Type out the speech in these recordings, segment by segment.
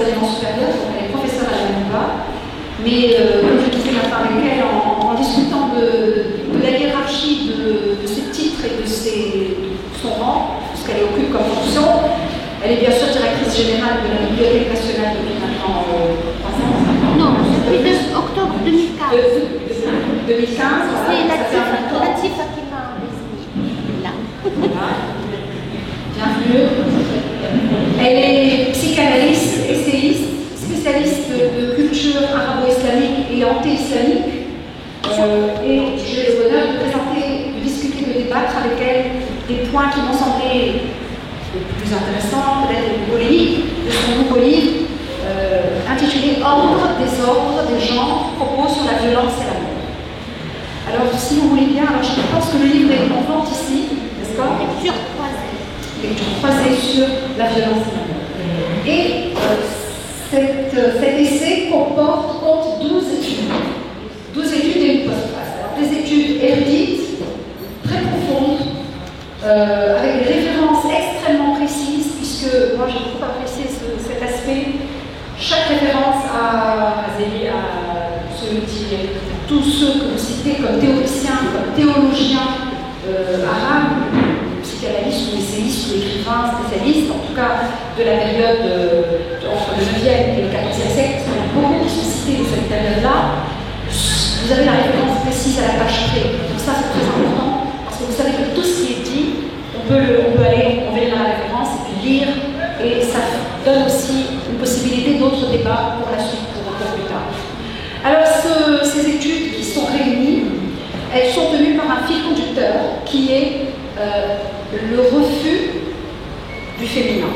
enseignements supérieurs, donc elle est professeure à la MUBA. Mais comme je disais la fin avec elle, en discutant de la hiérarchie de ses titres et de son rang, ce qu'elle occupe comme fonction, elle est bien sûr directrice générale de la Bibliothèque nationale depuis maintenant 3 ans. Non, depuis octobre 2015. 2015. C'est Latifa qui m'a désignée. Là. Voilà. Bienvenue. Elle est psychanalyste, essayiste, spécialiste de culture arabo-islamique et anti-islamique. Et j'ai le bonheur de présenter, de discuter, de débattre avec elle des points qui m'ont semblé les plus intéressants, peut-être les plus polémiques, de son nouveau livre intitulé Ordre, désordre, des genres, propos sur la violence et la mort. Alors, si vous voulez bien, alors je pense que le livre est en vente ici, n'est-ce pas? Lecture croisée. Lecture croisée sur la violence et la mort. Et cet essai compte 12 études. 12 études et une postface. Alors, des études érudites, très profondes, avec des références extrêmement précises, puisque moi j'ai beaucoup apprécié cet aspect. Chaque référence à Razeli, à tous ceux que vous citez comme théoriciens, comme théologiens arabes, psychanalystes ou essayistes ou écrivains spécialistes, en tout cas de la période entre le 9e et le 14e siècle, parce qu'il y en a beaucoup qui sont cités de cette période-là. Vous avez la référence précise à la page près. Donc ça c'est très important, parce que vous savez que tout ce qui est dit, on peut aller, on va lire la référence et puis lire, et ça donne aussi une possibilité d'autres débats pour la suite, pour plus tard. Alors ces études qui sont réunies, elles sont tenues par un fil conducteur qui est le refus du féminin.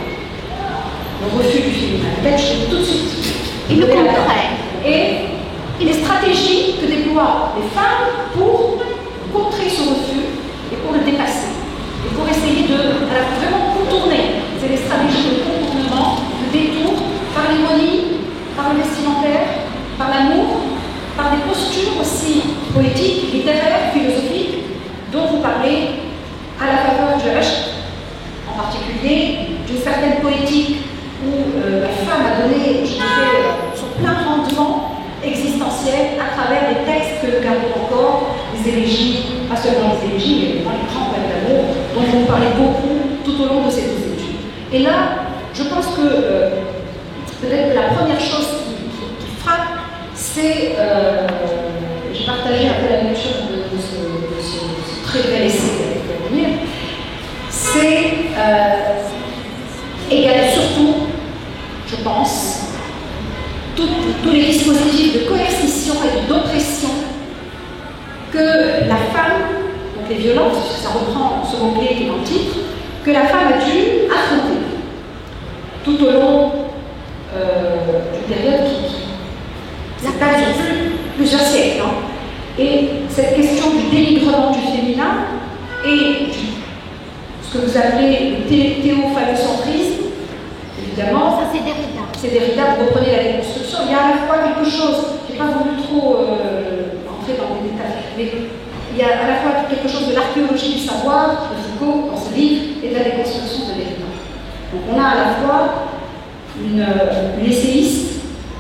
Le refus du féminin. Peut-être je vais tout de suite. Et le contraire. Et les stratégies que déploient les femmes pour contrer ce refus et pour le dépasser. Et pour essayer de vraiment contourner. C'est des stratégies de contournement, de détour, par l'ironie, par le vestimentaire, par l'amour, par des postures aussi poétiques, littéraires, philosophiques, dont vous parlez à la faveur du Hachd, en particulier d'une certaine poétique où la femme a donné, je dirais, son plein rendement existentiel à travers les textes que nous gardons encore, les élégies, pas seulement les élégies, mais également les grands poèmes d'amour, dont vous parlez beaucoup tout au long de ces 12 études. Et là, je pense que peut-être la première chose qui frappe, c'est, j'ai partagé un peu la lecture de ce très bel essai avec Vladimir, c'est également surtout, je pense, tous les dispositifs de coercition et d'oppression que la femme, donc les violences, puisque ça reprend ce mot-clé qui est dans le titre, que la femme a dû affronter tout au long d'une période qui s'étale sur plusieurs siècles. Hein. Et cette question du dénigrement du féminin et ce que vous appelez le théophalocentrisme, évidemment. Ça, c'est Derrida. C'est Derrida, vous reprenez la déconstruction. Il y a à la fois quelque chose, je n'ai pas voulu trop entrer dans les détails, mais il y a à la fois quelque chose de l'archéologie du savoir, de Foucault, dans ce livre, et de la déconstruction de Derrida. Donc on a à la fois une essayiste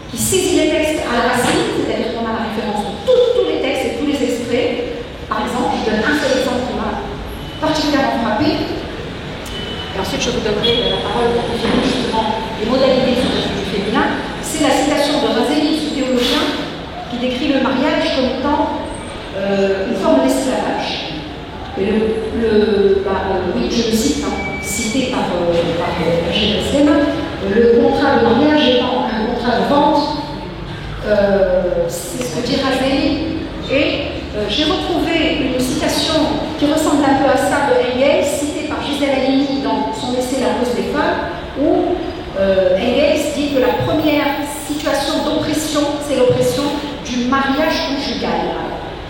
qui saisit les textes à la racine, c'est-à-dire qu'on a la référence de tous les textes et tous les extraits. Par exemple, je donne un seul exemple qui m'a particulièrement frappé. Et ensuite, je vous donnerai la parole pour définir justement les modalités du féminin. C'est la citation de Razeli, ce théologien, qui décrit le mariage comme étant une forme d'esclavage. Et oui, je le cite, cité par Gilles, le contrat de mariage étant un contrat de vente, c'est ce que dit Razeli. Et j'ai retrouvé une citation qui ressemble un peu à ça de Engels, citée par Gisèle Halimi dans son essai La cause des femmes, où Engels dit que la première situation d'oppression, c'est l'oppression du mariage conjugal.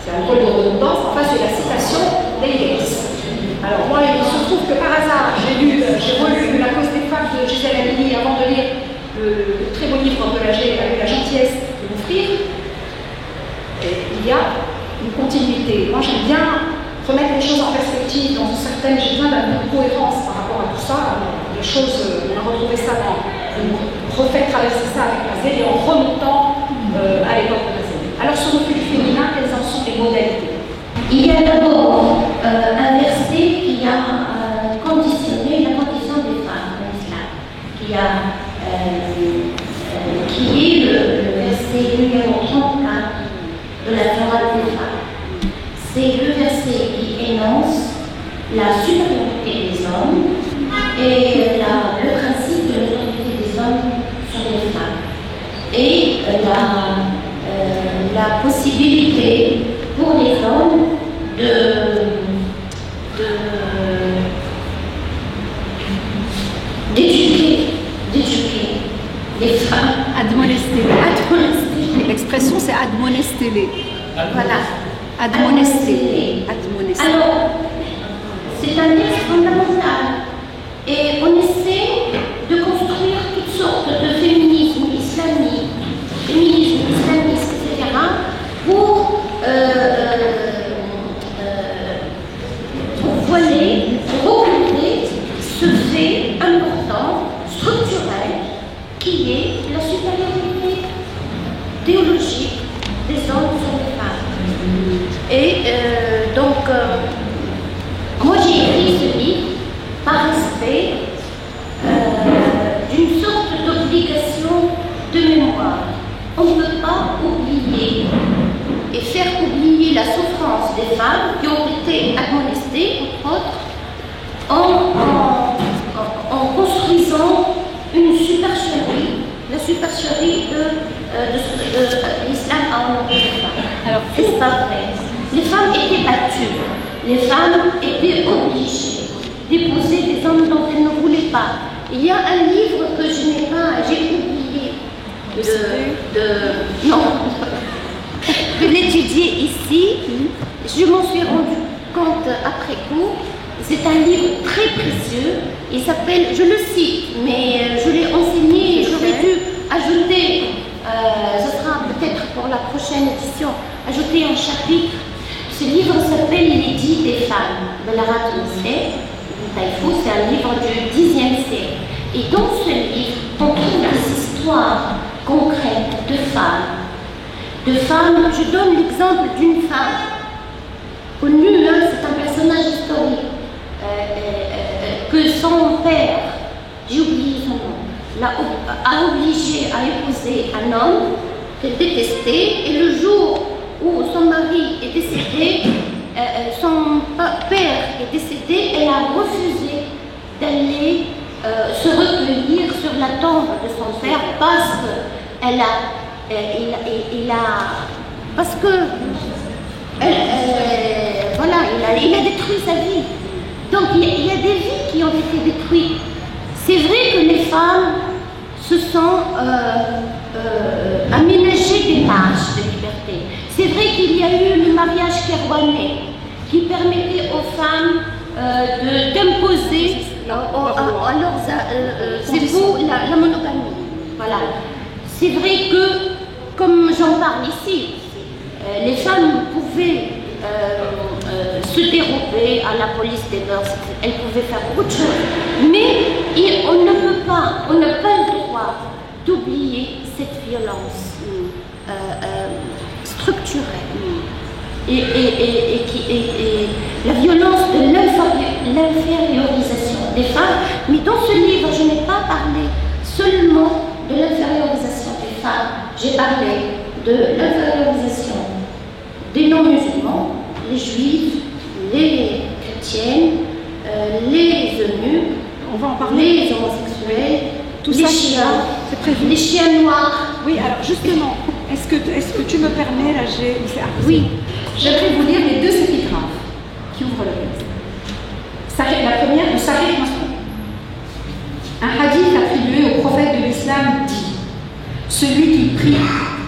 C'est un rôle de redondance, enfin c'est la citation d'Engels. Alors moi, il se trouve que par hasard, j'ai relu La cause des femmes de Gisèle Halimi avant de lire le très beau livre que j'ai eu la gentillesse de m'offrir. Il y a une continuité. Moi, j'aime bien remettre les choses en perspective dans une certaine, j'ai besoin d'un peu de cohérence par rapport à tout ça. Les choses, on a retrouvé ça dans une refaite traversé ça avec Mazet et en remontant à l'époque de Mazet. Alors ce recul féminin, quelles en sont les modalités? Il y a d'abord un verset qui a conditionné la condition des femmes en islam, qui est le verset numéro 34 de la Torah des femmes. C'est le verset qui énonce la supériorité des hommes et le principe de l'autorité des hommes sur les femmes et la possibilité pour les hommes d'éduquer les femmes. Admonester. L'expression c'est admonester. Voilà. Admonester. Alors, c'est un texte fondamental. Et on essaie de construire toutes sortes de féminisme islamique, islamiste, etc. pour voiler, occulter ce fait important, structurel, qui est la supériorité théologique des hommes sur les femmes. Et donc, moi j'ai écrit ce livre par respect d'une sorte d'obligation de mémoire. On ne peut pas oublier et faire oublier la souffrance des femmes qui ont été admonestées, entre autres, en construisant une supercherie, la supercherie de l'islam a honoré les femmes. Alors, c'est pas vrai. Les femmes étaient battues, les femmes étaient obligées d'épouser des hommes dont elles ne voulaient pas. Il y a un livre que je n'ai pas, j'ai oublié de l'étudier ici. Je m'en suis rendu compte après coup. C'est un livre très précieux. Il s'appelle, je le cite, mais je l'ai enseigné et j'aurais dû ajouter, ce sera peut-être pour la prochaine édition, ajouter un chapitre. Ce livre s'appelle L'édit des femmes de Lara Touré. C'est un livre du Xe siècle. Et dans ce livre, on trouve des histoires concrètes de femmes. Je donne l'exemple d'une femme connue, c'est un personnage historique, que son père, j'ai oublié son nom, a obligé à épouser un homme qu'elle détestait, et le jour où son mari est décédé, son père est décédé, elle a refusé d'aller se recueillir sur la tombe de son père parce il a détruit sa vie. Donc il y a des vies qui ont été détruites. C'est vrai que les femmes se sont aménagées des marges de liberté. C'est vrai qu'il y a eu le mariage kérouanais qui permettait aux femmes d'imposer à leurs époux la monogamie. Voilà. C'est vrai que, comme j'en parle ici, les femmes pouvaient se dérober à la police des mœurs, elles pouvaient faire beaucoup de choses. Mais on n'a pas le droit d'oublier cette violence structurelle. Et la violence de l'infériorisation des femmes. Mais dans ce livre, je n'ai pas parlé seulement de l'infériorisation des femmes, j'ai parlé de l'infériorisation des non-musulmans, les juifs, les chrétiennes, les eunuques, on va en parler, les homosexuels, tout les ça, chiens, c'est prévu. Les chiens noirs. Oui, alors justement, est-ce que tu me permets, là, oui. J'aimerais vous lire les deux épigraphes qui ouvrent le texte. La première de Sahih Muslim. Un hadith attribué au prophète de l'islam dit: celui qui prie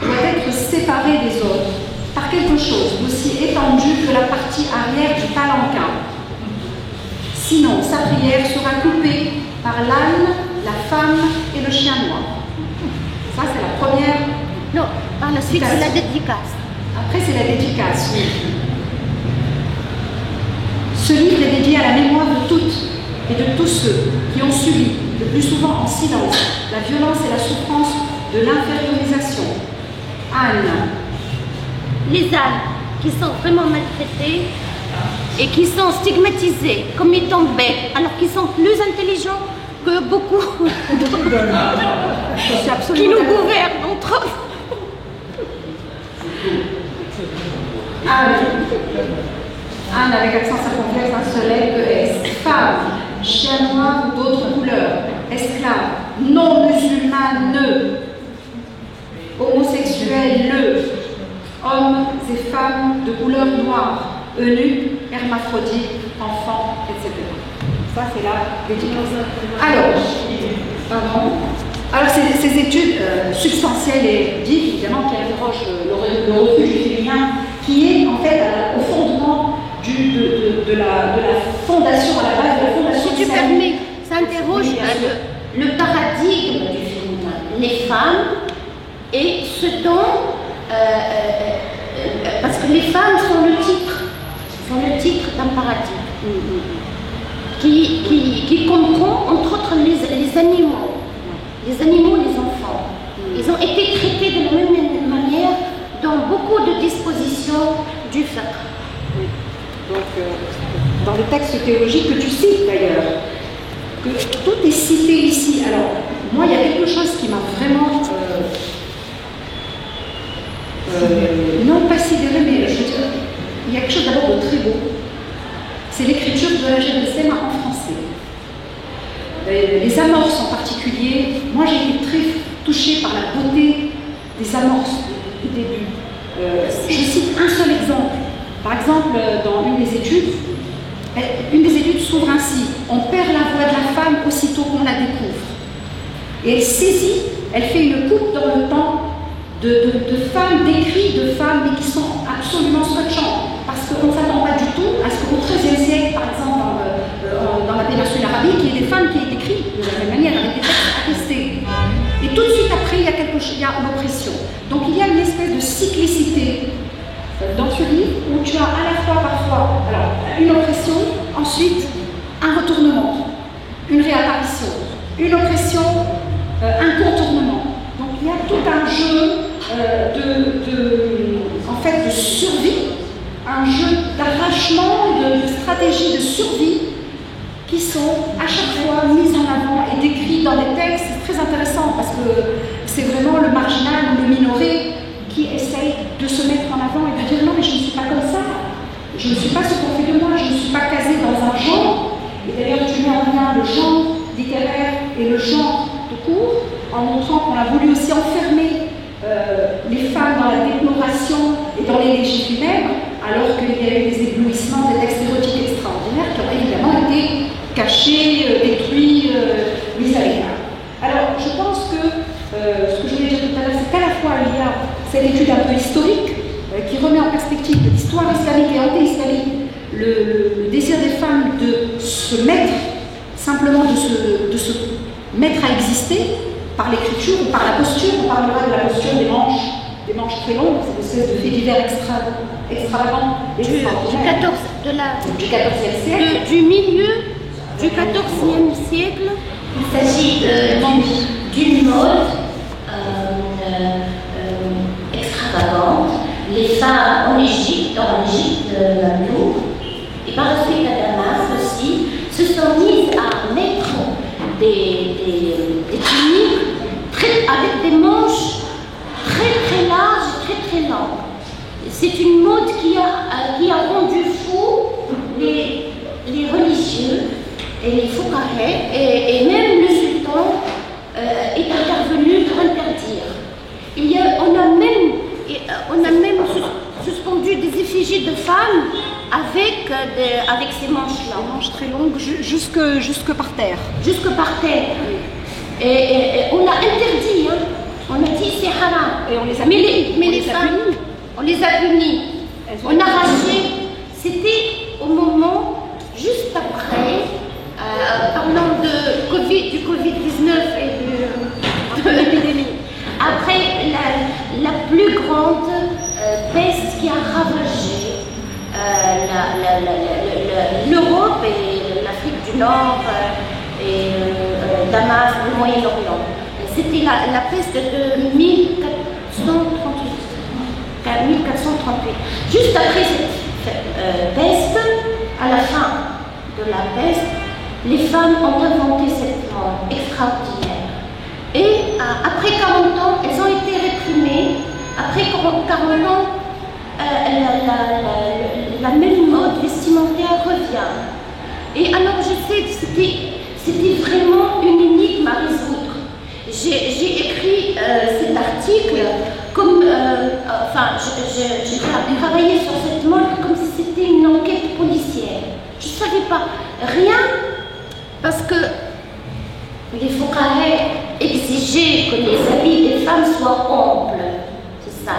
doit être séparé des autres par quelque chose d'aussi étendu que la partie arrière du palanquin. Sinon, sa prière sera coupée par l'âne, la femme et le chien noir. Ça, c'est la première. Non, par la suite, c'est la dédicace. Après, c'est la dédicace, oui. Ce livre est dédié à la mémoire de toutes et de tous ceux qui ont subi le plus souvent en silence, la violence et la souffrance de l'infériorisation. Anne. Les ânes qui sont vraiment maltraités et qui sont stigmatisés comme étant bêtes, alors qu'ils sont plus intelligents que beaucoup qui nous gouvernent entre eux. Anne avec accent circonflexe, un seul que S. Femme, chien noir ou d'autres couleurs. Esclave, non musulmane, homosexuel, hommes et femmes de couleur noire, eunuques, hermaphrodites, enfants, etc. Ça, c'est la définition. Alors, ces études substantielles et dites, évidemment, qui interrogent le refuge féminin, qui est en fait au fondement de la fondation, à la base de la fondation. Si tu permets, ça interroge le paradigme du féminin, les femmes et ce dont, parce que les femmes sont le titre d'un paradigme qui comprend entre autres les animaux, les enfants. Ils ont été traités de la même manière dans beaucoup de dispositions du fiqh. Donc, dans le texte théologique que tu cites d'ailleurs, que tout est cité ici. Alors, moi, il y a quelque chose qui m'a vraiment, non pas sidéré, mais je veux dire, il y a quelque chose d'abord de très beau. C'est l'écriture de la Jérusalem en français. Les amorces en particulier, moi j'ai été très touchée par la beauté des amorces du début. Je cite un seul exemple. Par exemple, dans une des études s'ouvre ainsi. On perd la voix de la femme aussitôt qu'on la découvre. Et elle saisit, elle fait une coupe dans le temps de femmes, d'écrits de femmes, mais qui sont absolument scotchantes. Parce qu'on ne s'attend pas du tout à ce qu'au XIIIe siècle, par exemple, dans la péninsule arabique, il y ait des femmes qui aient écrit de la même manière, avec des textes attestés. Et tout de suite après, il y a l'oppression. Donc il y a une espèce de cyclicité dans ce livre où tu as à la fois parfois une oppression, ensuite un retournement, une réapparition, une oppression, un contournement. Donc il y a tout un jeu de survie, un jeu d'arrachement, de stratégies de survie qui sont à chaque fois mises en avant et décrites dans des textes. C'est très intéressant parce que c'est vraiment le marginal ou le minoré qui essaye de se mettre en avant et de dire non mais je ne suis pas comme ça, je ne suis pas ce qu'on fait de moi, je ne suis pas casée dans un genre. Et d'ailleurs tu mets en lien le genre littéraire et le genre de cours en montrant qu'on a voulu aussi enfermer les femmes dans la déploration et dans l'élégie funèbre, alors qu'il y a eu des éblouissements, des textes érotiques extraordinaires qui ont évidemment été cachés, détruits, mis à l'écart. Alors je pense que ce que je voulais dire tout à l'heure, c'est qu'à la fois il y a cette étude un peu historique qui remet en perspective l'histoire islamique et anti-islamique, le désir des femmes de se mettre, simplement de se mettre à exister par l'écriture ou par la posture. On parlera de la posture des manches très longues, cette espèce de fait divers extravagant du 14e siècle. Du milieu du 14e siècle. Il s'agit d'une mode extravagante. Les femmes en Égypte, Mamlouk, et par la suite à Damas aussi, se sont mises à mettre des tuniques avec des manches très larges, très longues. C'est une mode qui a rendu fou les religieux et les fouqahés, et même le sultan est intervenu pour interdire. On a même suspendu des effigies de femmes avec ces manches-là. Des manches très longues jusque par terre. Jusque par terre. Et on a interdit, hein. On a dit c'est haram. Et on les a mais les femmes, on les a punis. On a arraché. C'était au moment, juste après, parlant du Covid-19 et de l'épidémie. Après la plus grande peste qui a ravagé l'Europe et l'Afrique du Nord et Damas, le Moyen-Orient. C'était la peste de 1438. Juste après cette peste, à la fin de la peste, les femmes ont inventé cette mode extraordinaire. Et après 40 ans, elles ont été réprimées. Après 40 ans, la même mode vestimentaire revient. Et alors je sais que c'était vraiment une énigme à résoudre. J'ai écrit cet article comme, j'ai travaillé sur cette mode comme si c'était une enquête policière. Je ne savais pas rien parce que les fuqaha exigeaient que les habits des femmes soient amples. C'est ça.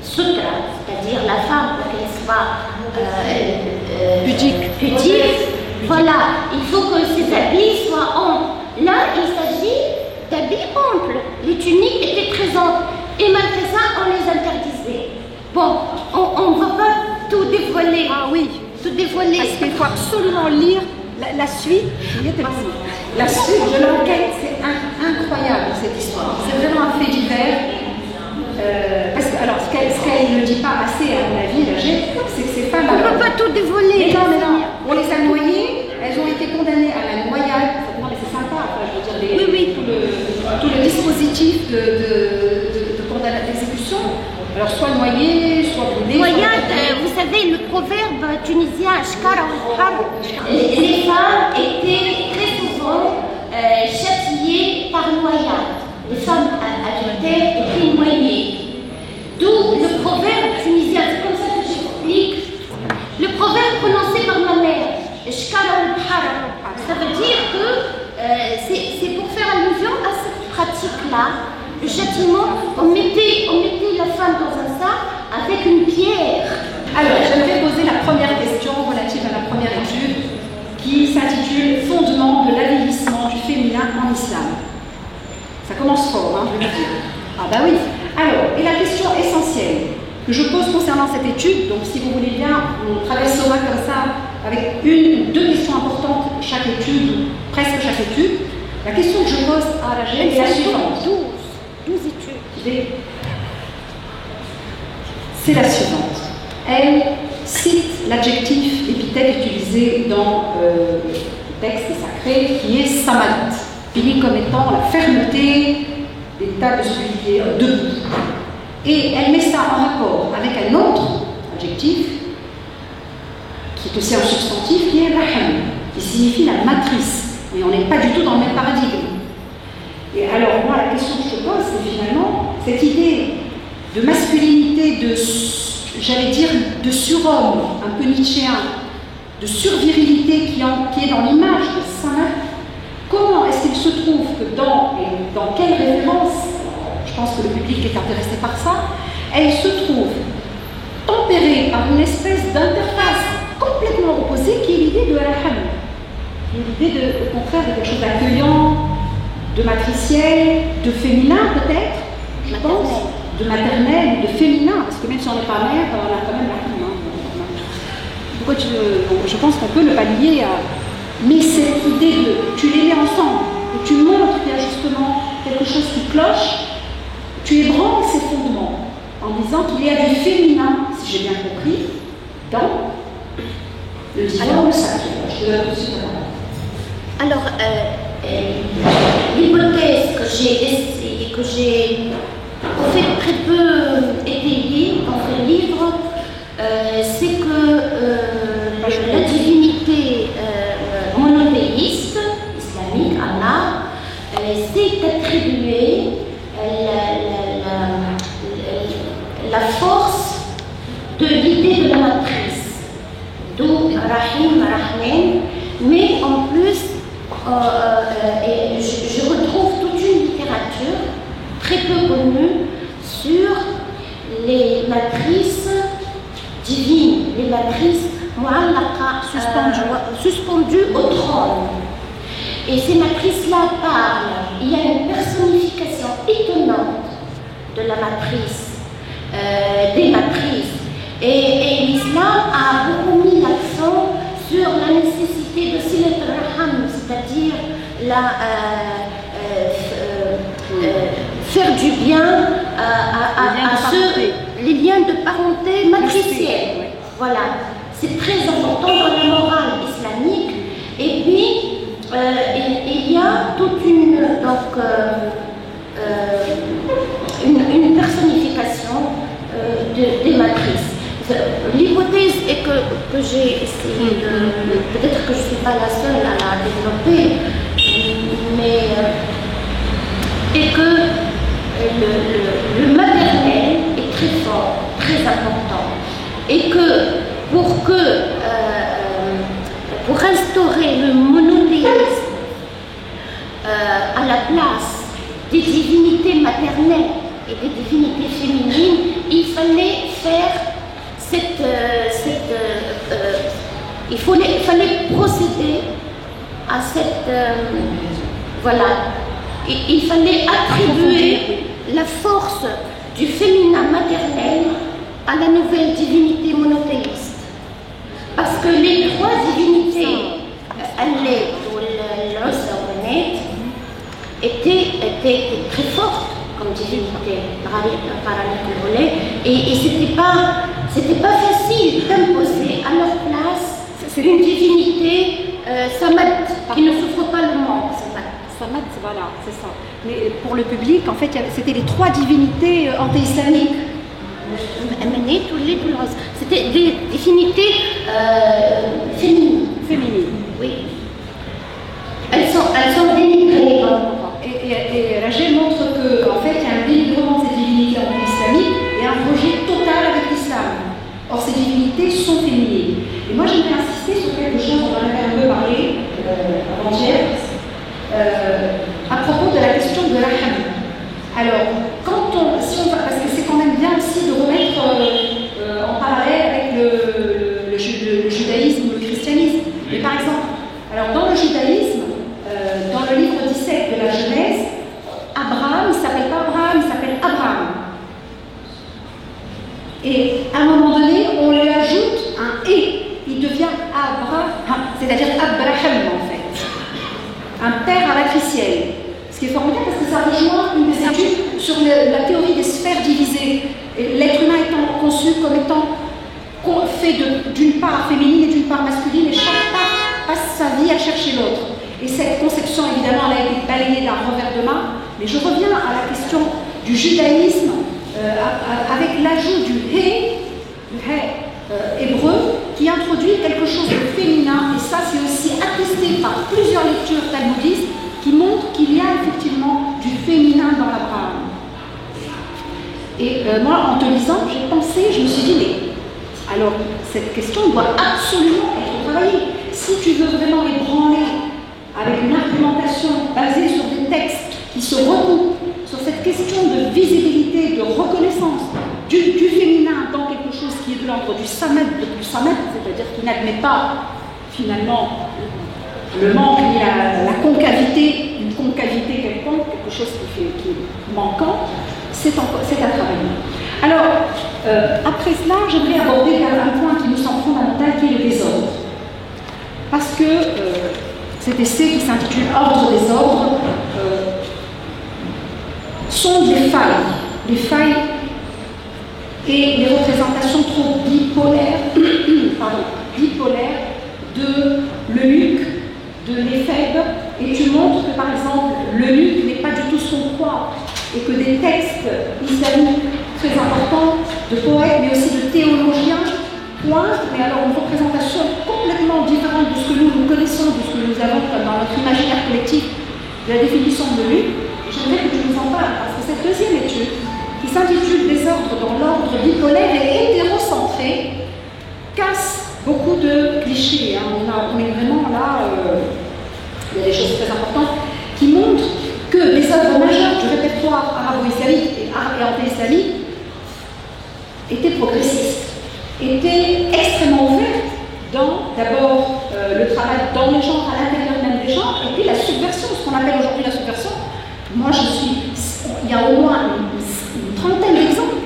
Sutra, c'est-à-dire la femme pour qu'elle soit pudique. Voilà, il faut que ces habits soient amples. Là, il s'agit d'habits amples. Les tuniques étaient présentes et malgré ça, on les interdisait. Bon, on ne va pas tout dévoiler. Ah oui, tout dévoiler. Parce qu'il faut absolument lire la suite. La suite de l'enquête, c'est incroyable cette histoire. C'est vraiment un fait divers. Parce que, alors, ce qu'elle ne dit pas assez, à mon avis, c'est que ces femmes. On ne peut pas tout dévoiler. Mais non, on les a noyées, elles ont été condamnées à la noyade. Non, mais c'est sympa, enfin, je veux dire, tout le dispositif d'exécution. Alors, soit noyées, soit brûlées. Noyade, vous savez, le proverbe tunisien, les femmes étaient très souvent châtiées par noyade. Les femmes adultères étaient noyées. D'où le proverbe tunisien, c'est comme ça que j'explique. Le proverbe prononcé par ma mère, ça veut dire que c'est pour faire allusion à cette pratique-là. Le châtiment, on mettait la femme dans un sac avec une pierre. Alors, j'aimerais poser la première question relative à la première étude qui s'intitule « Fondement de l'avilissement du féminin en islam ». Ça commence fort, hein, je veux dire. Ah bah oui. Alors, et la question essentielle que je pose concernant cette étude, donc si vous voulez bien, on traversera comme ça avec une ou deux questions importantes chaque étude, presque chaque étude. La question que je pose à la GM est la suivante. 12 études. C'est la suivante. Elle cite l'adjectif épithète utilisé dans le texte sacré qui est samat, défini comme étant la fermeté, l'état de celui qui est debout. Et elle met ça en rapport avec un autre adjectif qui est aussi un substantif qui est raham, qui signifie la matrice. Mais on n'est pas du tout dans le même paradigme. Et alors, moi, la question que je pose, c'est finalement cette idée de masculinité, j'allais dire, de surhomme, un peu nietzschéen, de survirilité qui est dans l'image de Saint-Marc. Comment est-ce qu'il se trouve que dans quelle référence, je pense que le public est intéressé par ça, elle se trouve tempérée par une espèce d'interface complètement opposée qui est l'idée de Al-Ham, l'idée au contraire de quelque chose d'accueillant, de matriciel, de féminin peut-être, je pense, de maternel, de féminin, parce que même si on n'est pas mère, on a quand même la femme. Pourquoi je pense qu'on peut le pallier à... Mais cette idée de... Tu les mets ensemble, et tu montres qu'il y a justement quelque chose qui cloche, tu ébranles ces fondements, en disant qu'il y a du féminin, si j'ai bien compris, dans le divin ou le sacré. Je te donne tout de suite la parole. Alors, l'hypothèse que j'ai en fait très peu étayée dans ce livre, c'est que la divinité monothéiste islamique, Allah, s'est attribuée la force de l'idée de la matrice, d'où Rahim, Rahman, mais en plus, je retrouve toute une littérature très peu connue sur les matrices divines, les matrices mu'allaqa, suspendues au trône. Et ces matrices-là parlent, il y a une personnification étonnante de la matrice, des matrices. Et l'islam a beaucoup mis l'accent sur la nécessité de silat raham, c'est-à-dire faire du bien à ceux, les liens de parenté matricielle. Voilà, c'est très important dans la morale islamique. Et puis, il y a toute une personnification des matrices. L'hypothèse est que j'ai essayé de... Peut-être que je ne suis pas la seule à la développer, mais est que le maternel est très fort, très important. Et que pour instaurer le monothéisme à la place des divinités maternelles et des divinités féminines, il fallait faire il fallait procéder à cette... voilà. Il fallait attribuer la force du féminin maternel à la nouvelle divinité monothéiste. Parce que les trois divinités, Allah, l'Osawénet, étaient très fortes comme divinité parallèle, et c'était pas facile d'imposer à leur place une divinité samad qui ne souffre pas le manque. Samad, voilà, c'est ça. Mais pour le public, en fait, c'était les trois divinités anti-islamiques. C'était des divinités féminines. Oui. Elles sont dénigrées. Et Rachel montre que, en fait, il y a un dénigrement de ces divinités anti-islamiques et un projet total avec l'islam. Or, ces divinités sont féminines. Et moi, j'aimerais insister sur quelque chose, on en avait un peu parlé avant-hier, à propos de la question de l'aham. Alors, parce que c'est quand même bien aussi de remettre en parallèle avec le judaïsme ou le christianisme. Mais par exemple, alors dans le judaïsme, dans le livre 17 de la Genèse, Abraham, il ne s'appelle pas Abraham, il s'appelle Abraham. Et à un moment donné, on lui ajoute un « et ». Il devient Abraham, c'est-à-dire Abraham en fait. Un père à matriciel. Ce qui est formidable parce que ça rejoint une des études sur la théorie des sphères divisées. L'être humain étant conçu comme étant fait d'une part féminine et d'une part masculine, et chaque part passe sa vie à chercher l'autre. Et cette conception, évidemment, elle a été balayée d'un revers de main. Mais je reviens à la question du judaïsme avec l'ajout du hé hébreu, qui introduit quelque chose de féminin. Et ça, c'est aussi attesté par plusieurs lectures talmudistes qui montrent qu'il y a effectivement du féminin dans l'Abraham. Et moi, en te lisant, j'ai pensé, je me suis dit, mais alors, cette question doit absolument être travaillée. Si tu veux vraiment ébranler avec une argumentation basée sur des textes qui se recoupent sur cette question de visibilité, de reconnaissance du féminin dans quelque chose qui est de l'ordre du samad, c'est-à-dire qui n'admet pas finalement le manque ni la concavité, une concavité quelconque, quelque chose qui est manquant, c'est à travailler. Alors, après cela, j'aimerais aborder un point qui nous semble fondamental, qui est le désordre. Parce que cet essai qui s'intitule Ordre des ordres sont des failles et les représentations trop bipolaires de l'eunuque, de l'éphèbe, et tu montres que par exemple l'eunuque n'est pas du tout ce qu'on croit, et que des textes islamiques très importants, de poètes mais aussi de théologiens, pointent, mais alors une représentation complètement différente de ce que nous connaissons, de ce que nous avons dans notre imaginaire collectif de la définition de l'eunuque. J'aimerais que tu nous en parles, parce que cette deuxième étude, qui s'intitule Désordre dans l'ordre bipolaire et hétérocentré, casse beaucoup de clichés. On est vraiment là, il y a des choses très importantes qui montrent que les œuvres majeures du répertoire arabo-islamique et anti-islamique étaient progressistes, étaient extrêmement ouvertes dans d'abord le travail dans les genres, à l'intérieur même des genres, et puis la subversion, ce qu'on appelle aujourd'hui la subversion. Moi, il y a au moins une trentaine d'exemples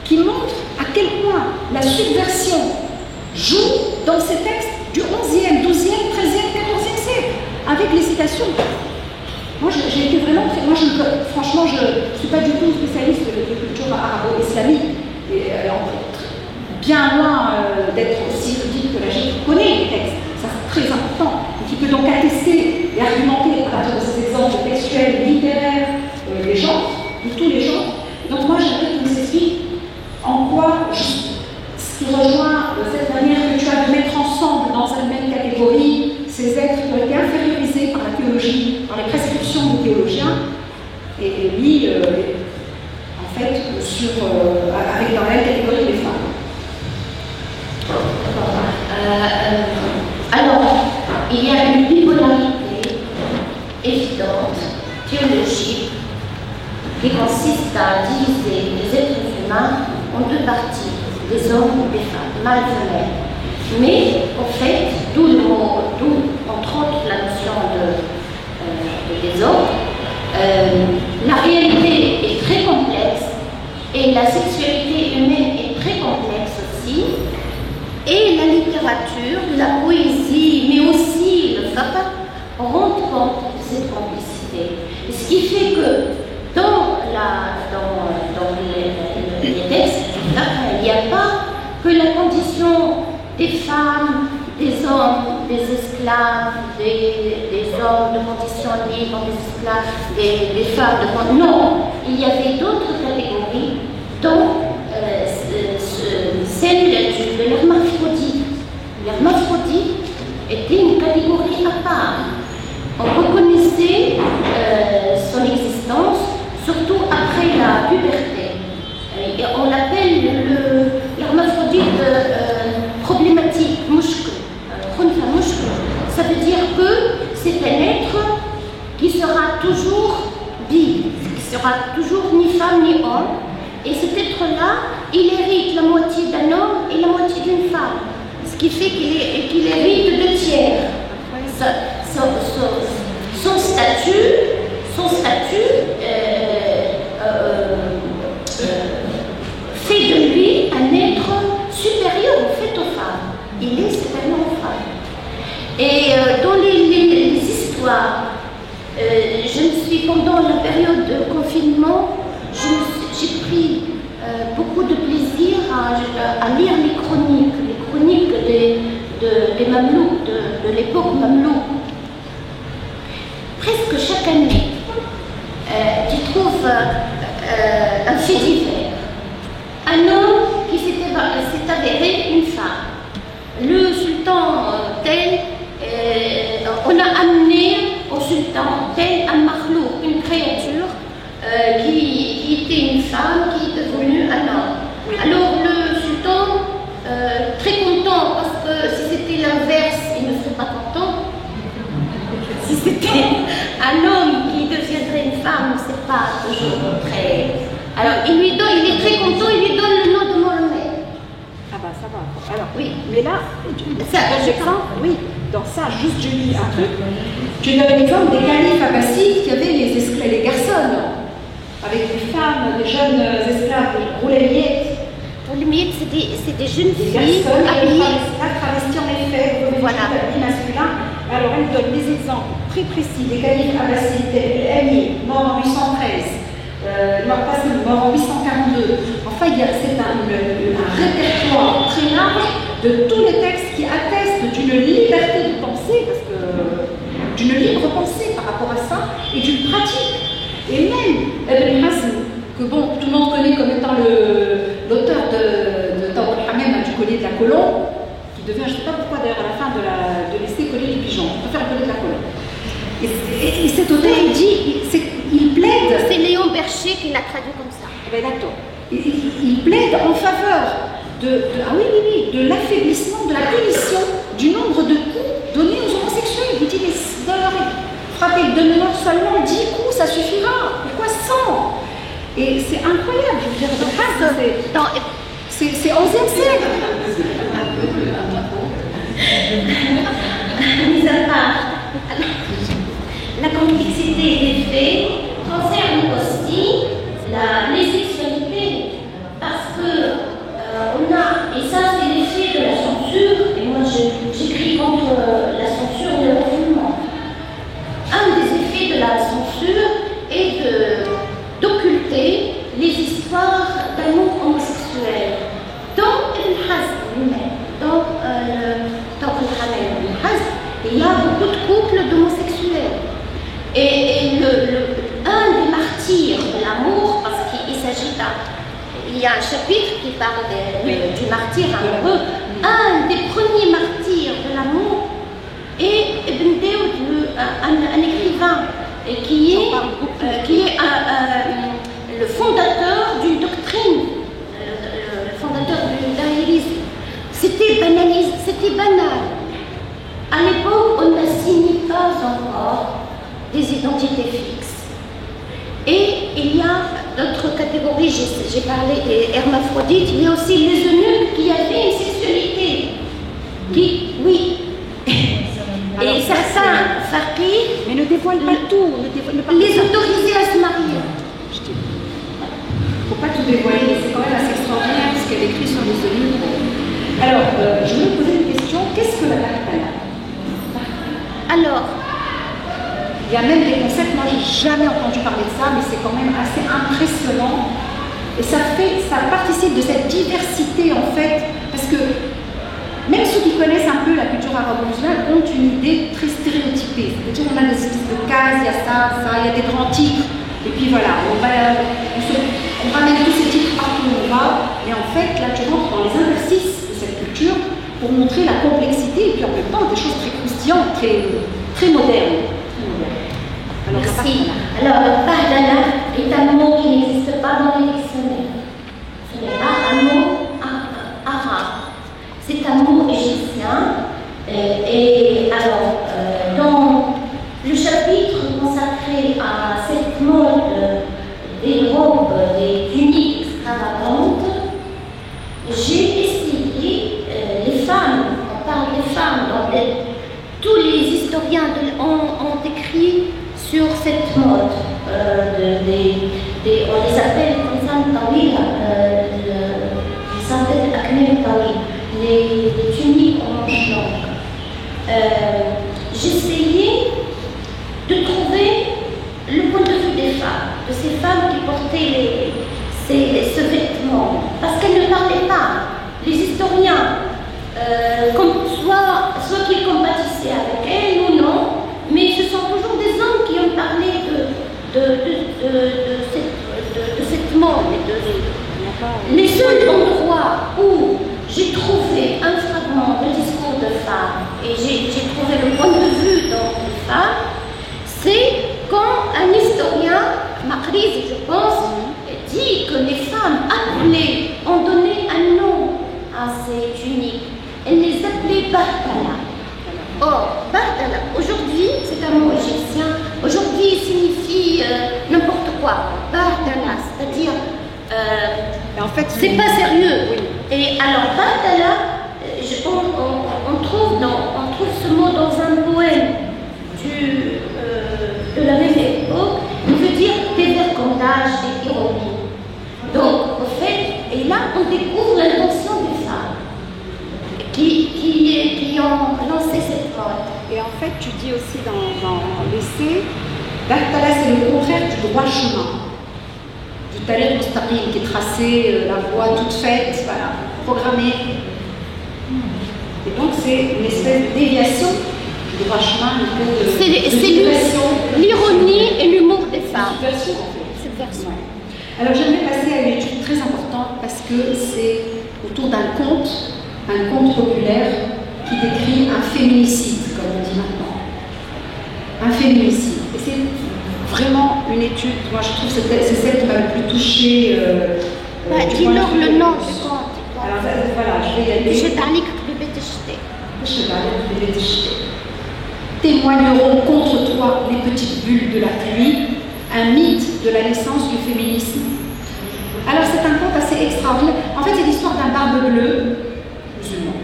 qui montrent à quel point la subversion joue dans ces textes du 11e, 12e, 13e, 14e siècle, avec avec les citations. Moi, j'ai été vraiment très... Moi, franchement, je ne suis pas du tout spécialiste de culture arabo-islamique. Et bien loin d'être aussi érudite que la Gilles connaît les textes. Ça, c'est très important. Et qui peut donc attester et argumenter à partir de ces exemples textuels, littéraires, les gens, de tous les gens. Donc moi, j'aimerais qu'on s'explique en quoi, ce qui rejoint cette manière que tu as de mettre ensemble dans une même catégorie ces êtres qui ont été infériorisés par la théologie, par les prescriptions des théologiens, et mis en fait avec dans la même catégorie des femmes. Alors, il y a une bipolarité évidente, théologique, qui consiste à diviser les êtres humains en deux parties, des hommes et des femmes, mâles et femelles. Mais, en fait, d'où entre autres la notion de désordre, la réalité est très complexe et la sexualité humaine est très complexe aussi. Et la littérature, la poésie, mais aussi le fiqh rendent compte de cette complicité. Ce qui fait que dans les textes du fiqh, il n'y a pas que la condition des femmes, des hommes, des esclaves, des hommes de condition libre, des esclaves, des femmes de condition... Non, il y avait d'autres catégories, dont celle de l'hermaphrodite. L'hermaphrodite était une catégorie à part. On reconnaissait son existence, surtout après la puberté. Et on l'appelle l'hermaphrodite problématique, mushk. Ça veut dire que c'est un être qui sera toujours bi, qui sera toujours ni femme ni homme. Et cet être-là, il hérite la moitié d'un homme et la moitié d'une femme. Ce qui fait qu'il hérite de 2 tiers. Son statut fait de lui un être supérieur en fait aux femmes. Il est supérieur aux femmes. Et dans les histoires, pendant la période de confinement, j'ai pris beaucoup de plaisir à lire les chroniques des Mamelouks, de l'époque Mamelouk. Presque chaque année, tu trouves un fait divers. Un homme qui s'est avéré une femme. Le sultan tel, on a amené au sultan tel un makhlouk, une créature qui était une femme, qui est devenue un homme. Alors le sultan, très content, parce que si c'était l'inverse, il ne serait pas content. Si c'était un homme qui deviendrait une femme, c'est pas toujours très... Alors il est très content, il lui donne le nom de Mohamed. Ah bah ça va. Alors Oui. mais là, Ça, oui, dans ça, juste je lis un truc. Tu donnes l'exemple des califes abbassides qui avaient les garçons, avec des femmes, des jeunes esclaves, des roulémiettes. Pour le mieux, c'est des jeunes Des filles garçons, habillées. travestis en effet, Voilà. masculin. Alors elle donne des exemples très précis des califes abbassides, Émir, mort en 813. Mort en 842. Enfin, c'est un répertoire très large de tous les textes qui attestent d'une liberté de pensée, d'une libre pensée par rapport à ça, et d'une pratique. Et même Ibn Hazm, que bon, tout le monde connaît comme étant l'auteur de Tawr al-Hamam, du collier de la colombe, qui devient, je ne sais pas pourquoi d'ailleurs, à la fin de laisser coller les pigeons, on peut faire le collier de la colombe. Et cet auteur, il plaide. C'est Léon Bercher qui l'a traduit comme ça. Ben d'accord. Il plaide en faveur de l'affaiblissement, de la punition du nombre de coups donnés aux homosexuels. Il dit, frapper, donne-leur seulement 10 coups, ça suffira. Pourquoi 100? Et c'est incroyable, je veux dire, c'est 11e siècle. Mis à part la complexité des faits, concerne aussi les sexualités, parce que on a, et ça c'est l'effet de la censure, et moi j'écris contre la censure et le refoulement. y a un chapitre qui parle du martyr amoureux. Un des premiers martyrs de l'amour est Ibn Daoud, un écrivain qui est le fondateur d'une doctrine, le fondateur du daïrisme. C'était banalisé, c'était banal. À l'époque, on n'assignait pas encore des identités fixes. Et il y a d'autres catégories, j'ai parlé des hermaphrodites, il y a aussi les eunuques qui avaient une sexualité. Oui. Et certains faqirs, Mais ne dévoile pas tout. Ne parle les pas. autorisaient à se marier. Il ne faut pas tout dévoiler, mais c'est quand même assez extraordinaire ce qu'elle écrit sur les eunuques. Alors, je vais vous poser une question. Qu'est-ce que la Bahtala? Alors, Il y a même des concepts, moi j'ai jamais entendu parler de ça, mais c'est quand même assez impressionnant. Et ça participe de cette diversité en fait, parce que même ceux qui connaissent un peu la culture arabo-musulmane ont une idée très stéréotypée. C'est-à-dire on a des espèces de cases, il y a ça, il y a des grands titres, et puis voilà, on ramène tous ces titres partout où on va, et en fait là tu rentres dans les interstices de cette culture pour montrer la complexité, et puis en même temps des choses très croustillantes, très modernes. Alors, merci. Alors, le bahdala est un mot qui n'existe pas dans les dictionnaires. Ce n'est pas un mot arabe. C'est un mot égyptien. Et alors, dans le chapitre consacré à cette mode des robes, des tuniques extravagantes, j'ai essayé, les femmes, on parle des femmes, tous les historiens ont écrit sur cette mode. On les appelle les tuniques en manches longues. J'essayais de trouver le point de vue des femmes, de ces femmes qui portaient ce vêtement, parce qu'elles ne parlaient pas. Les historiens, soit qu'ils compatissaient avec elles ou non, mais ce sont toujours des hommes qui ont parlé de cette mode. Les seuls endroits où j'ai trouvé un fragment de discours de femmes et j'ai trouvé le point de vue des femmes, c'est quand un historien, Makrizi je pense, dit que les femmes appelées ont donné un nom à ces tuniques. Elles les appelaient Bahtala. Or, Bahtala, aujourd'hui, c'est un mot égyptien, aujourd'hui il signifie n'importe quoi. Bahtala, c'est-à-dire, en fait, c'est pas sérieux. Oui. Et alors, Bahtala, on trouve ce mot dans un poème de la même époque, il veut dire dévergondage et ironie. Donc, au fait, et là, on découvre l'invention des femmes qui ont lancé cette mode. Et en fait, tu dis aussi dans l'essai, Bahtala, c'est le contraire du droit chemin, du tariq mustaqim qui est tracé, la voie toute faite, voilà, programmée. Et donc, c'est une espèce de déviation du droit chemin, un peu de subversion. L'ironie et l'humour des femmes. Subversion, en fait. Subversion. Alors, j'aimerais passer à une étude très importante parce que c'est autour d'un conte populaire qui décrit un féminicide, comme on dit maintenant. Un féminicide. Et c'est vraiment une étude, moi je trouve que c'est celle qui m'a le plus touchée. Dis-leur le nom du conte. Alors voilà, je vais y aller. Je t'arrive que je vais te jeter. Témoigneront contre toi les petites bulles de la pluie, un mythe de la naissance du féminisme. Alors c'est un conte assez extraordinaire. En fait, c'est l'histoire d'un barbe bleue musulman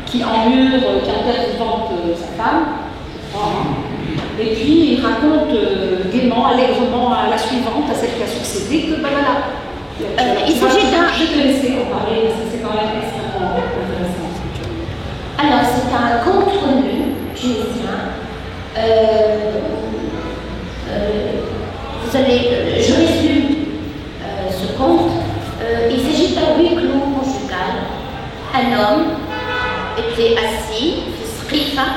qui enterre vivante sa femme, je crois, hein. Et puis il raconte gaiement, allègrement à la suivante, à celle qui a succédé, que ben voilà. Il s'agit d'un. Je te laisser en parler, parce que c'est quand même extrêmement intéressant. Alors, c'est un conte-nu tunisien. Je résume ce conte. Il s'agit d'un huis clos conjugal. Un homme était assis, Srifa,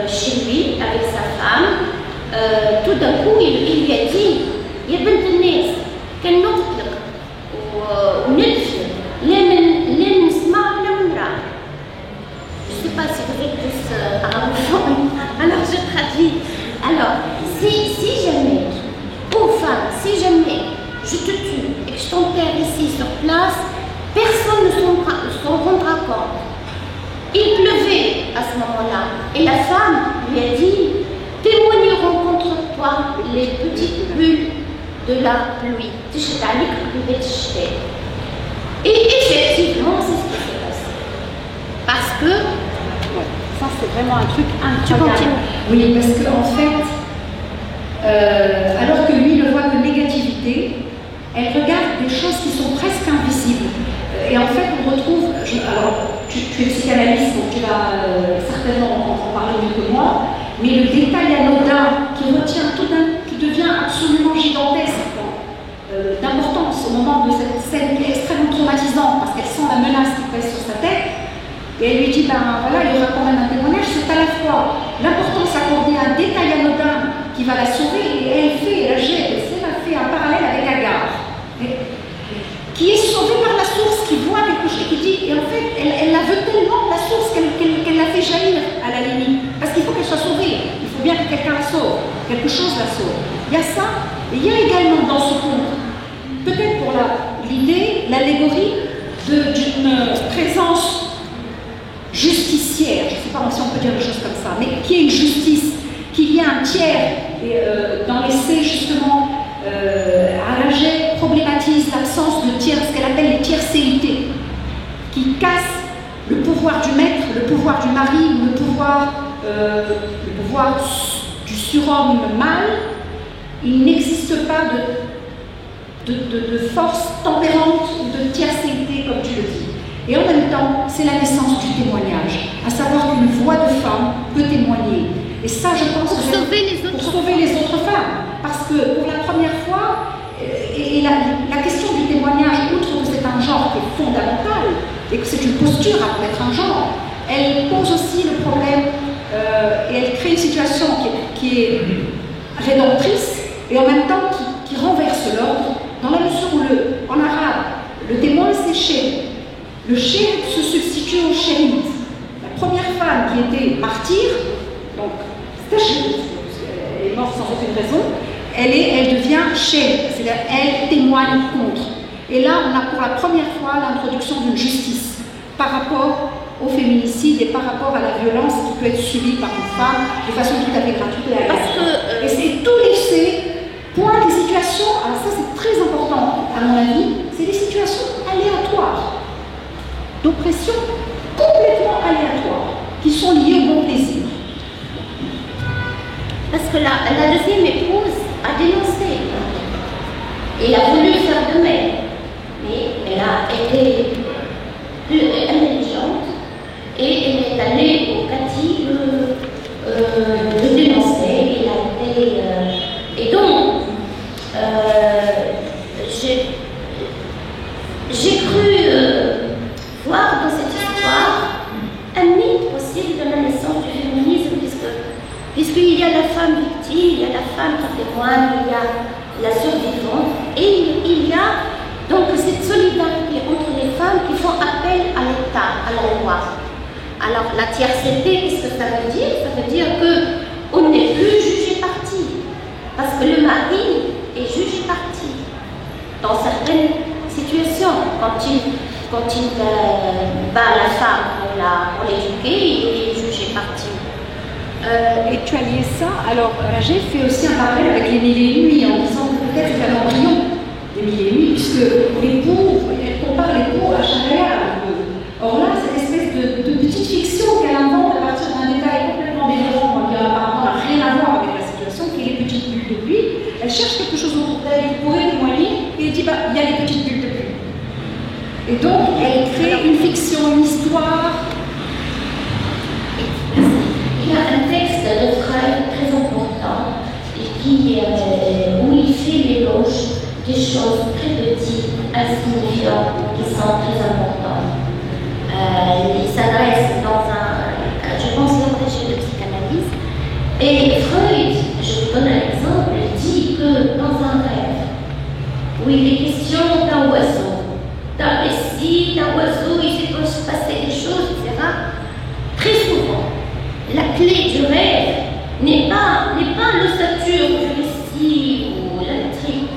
chez lui, avec sa femme. Tout d'un coup, il lui a dit: Ya bint al-nas, quel nom je te tue et que je t'enterre ici sur place, personne ne s'en rendra compte. Il pleuvait à ce moment-là et la femme lui a dit, témoigneront contre toi les petites bulles de la pluie. Et effectivement, c'est ce qui s'est passé. Parce que... Ouais, ça c'est vraiment un truc Tu incroyable. continues. Oui, parce qu'en fait, alors que lui ne voit que négativité, elle regarde des choses qui sont presque invisibles. Et en fait, on retrouve, alors tu es psychanalyste, donc tu vas certainement en parler mieux que moi, mais le détail anodin qui retient tout d'un, qui devient absolument gigantesque d'importance au moment de cette scène qui est extrêmement traumatisante parce qu'elle sent la menace qui pèse sur sa tête, et elle lui dit, ben voilà, il y aura quand même un témoignage, c'est à la fois l'importance accordée à un détail anodin qui va la sauver, et elle fait un parallèle avec Agar, qui est sauvée par la source, qui voit quelque chose, qui dit, et en fait, elle la veut tellement, la source, qu'elle la fait jaillir à la limite, parce qu'il faut qu'elle soit sauvée, il faut bien que quelqu'un la sauve, quelque chose la sauve. Il y a ça, et il y a également dans ce conte, peut-être pour l'idée, l'allégorie d'une présence justicière, je ne sais pas si on peut dire des choses comme ça, mais qui est une justice, qu'il y a un tiers, et, dans l'essai justement, Alanger problématise l'absence de tiers, ce qu'elle appelle les tiercéités, qui cassent le pouvoir du maître, le pouvoir du mari, ou le pouvoir du surhomme mâle. Il n'existe pas de force tempérante ou de tiercéité, comme tu le dis. Et en même temps, c'est la naissance du témoignage, à savoir qu'une voix de femme peut témoigner. Et ça, je pense Pour sauver les autres femmes. Parce que pour la première fois, et la question du témoignage, outre que c'est un genre qui est fondamental, et que c'est une posture avant d'être un genre, elle pose aussi le problème, et elle crée une situation qui est rédemptrice, et en même temps qui renverse l'ordre, dans la mesure où en arabe, le témoin c'est chéri. Le chéri se substitue au chérit. La première femme qui était martyre, donc c'était chéri, elle est morte sans aucune raison, elle devient chéri, c'est-à-dire elle témoigne contre. Et là, on a pour la première fois l'introduction d'une justice par rapport au féminicide et par rapport à la violence qui peut être subie par une femme de façon tout à fait gratuite et agréable. Et c'est tout laissé point des situations, alors ça c'est très important à mon avis, c'est des situations aléatoires, d'oppression complètement aléatoires, qui sont liées au bon plaisir. Parce que la deuxième épouse a dénoncé et a voulu faire de même, mais elle a été plus intelligente et elle est allée au Cathy le dénoncer. Et donc, j'ai cru voir dans cette histoire un mythe possible de la naissance du féminisme, puisqu'il y a la femme victime, il y a la femme qui témoigne, il y a la survivante, et il y a donc cette solidarité entre les femmes qui font appel à l'État, à la loi. Alors la tiercété, qu'est-ce que ça veut dire? Ça veut dire qu'on n'est plus jugé parti, parce que le mari est jugé parti dans certaines situations. Quand il bat la femme pour l'éduquer, il est jugé parti. Et tu as lié ça, alors J'ai fait aussi un parallèle avec les mille et une nuits en disant que peut-être c'est un embryon des mille et une nuits, puisque l'époux, elle compare l'époux à Shahriar un peu. Or là, cette espèce de petite fiction qu'elle invente à partir d'un détail complètement délirant, qui apparemment n'a rien à voir avec la situation, qui est les petites bulles de pluie, elle cherche quelque chose autour d'elle qui pourrait témoigner, et elle dit, bah, il y a les petites bulles de pluie. Et donc, elle crée une fiction, une histoire. Il y a un texte de Freud très important où il fait l'éloge des choses très petites, insignifiantes, qui sont très importantes. Il s'adresse dans je pense, l'abrégé de psychanalyse. Et Freud, je vous donne un exemple, dit que dans un rêve, où il est question d'un oiseau, d'un récit, d'un oiseau, il peut se passer des choses, etc. Très souvent, la clé du rêve n'est pas l'ossature du récit ou l'intrigue,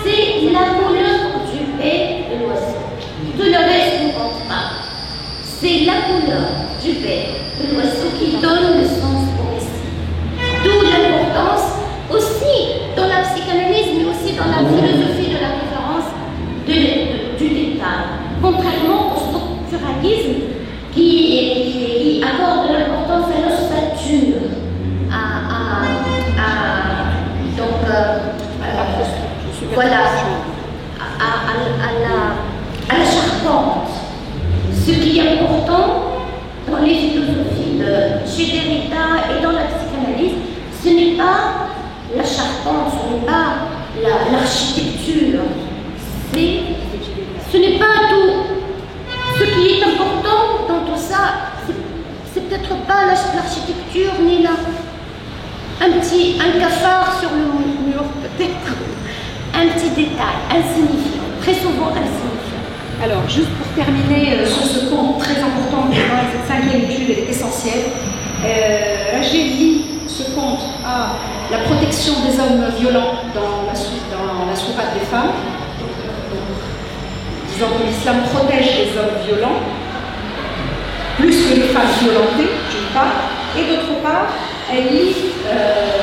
c'est la de l'oiseau. Tout le reste ne compte pas. C'est la couleur du bec de l'oiseau qui donne le sens au récit. D'où l'importance aussi dans la psychanalyse, mais aussi dans la philosophie de la référence du détail. Contrairement au structuralisme qui accorde l'importance à l'ossature, voilà, à la charpente. Ce qui est important dans les philosophies chez Derrida et dans la psychanalyse, ce n'est pas la charpente, ce n'est pas l'architecture, ce n'est pas tout. Ce qui est important dans tout ça, c'est peut-être pas l'architecture ni un cafard sur le mur, peut-être un petit détail, insignifiant, très souvent insignifiant. Alors, juste pour terminer sur ce conte très important pour moi, cette 5e étude est essentielle. J'ai lu ce conte à la protection des hommes violents dans la sourate des femmes, disant que l'islam protège les hommes violents, plus que les femmes violentées, d'une part, et d'autre part, elle lit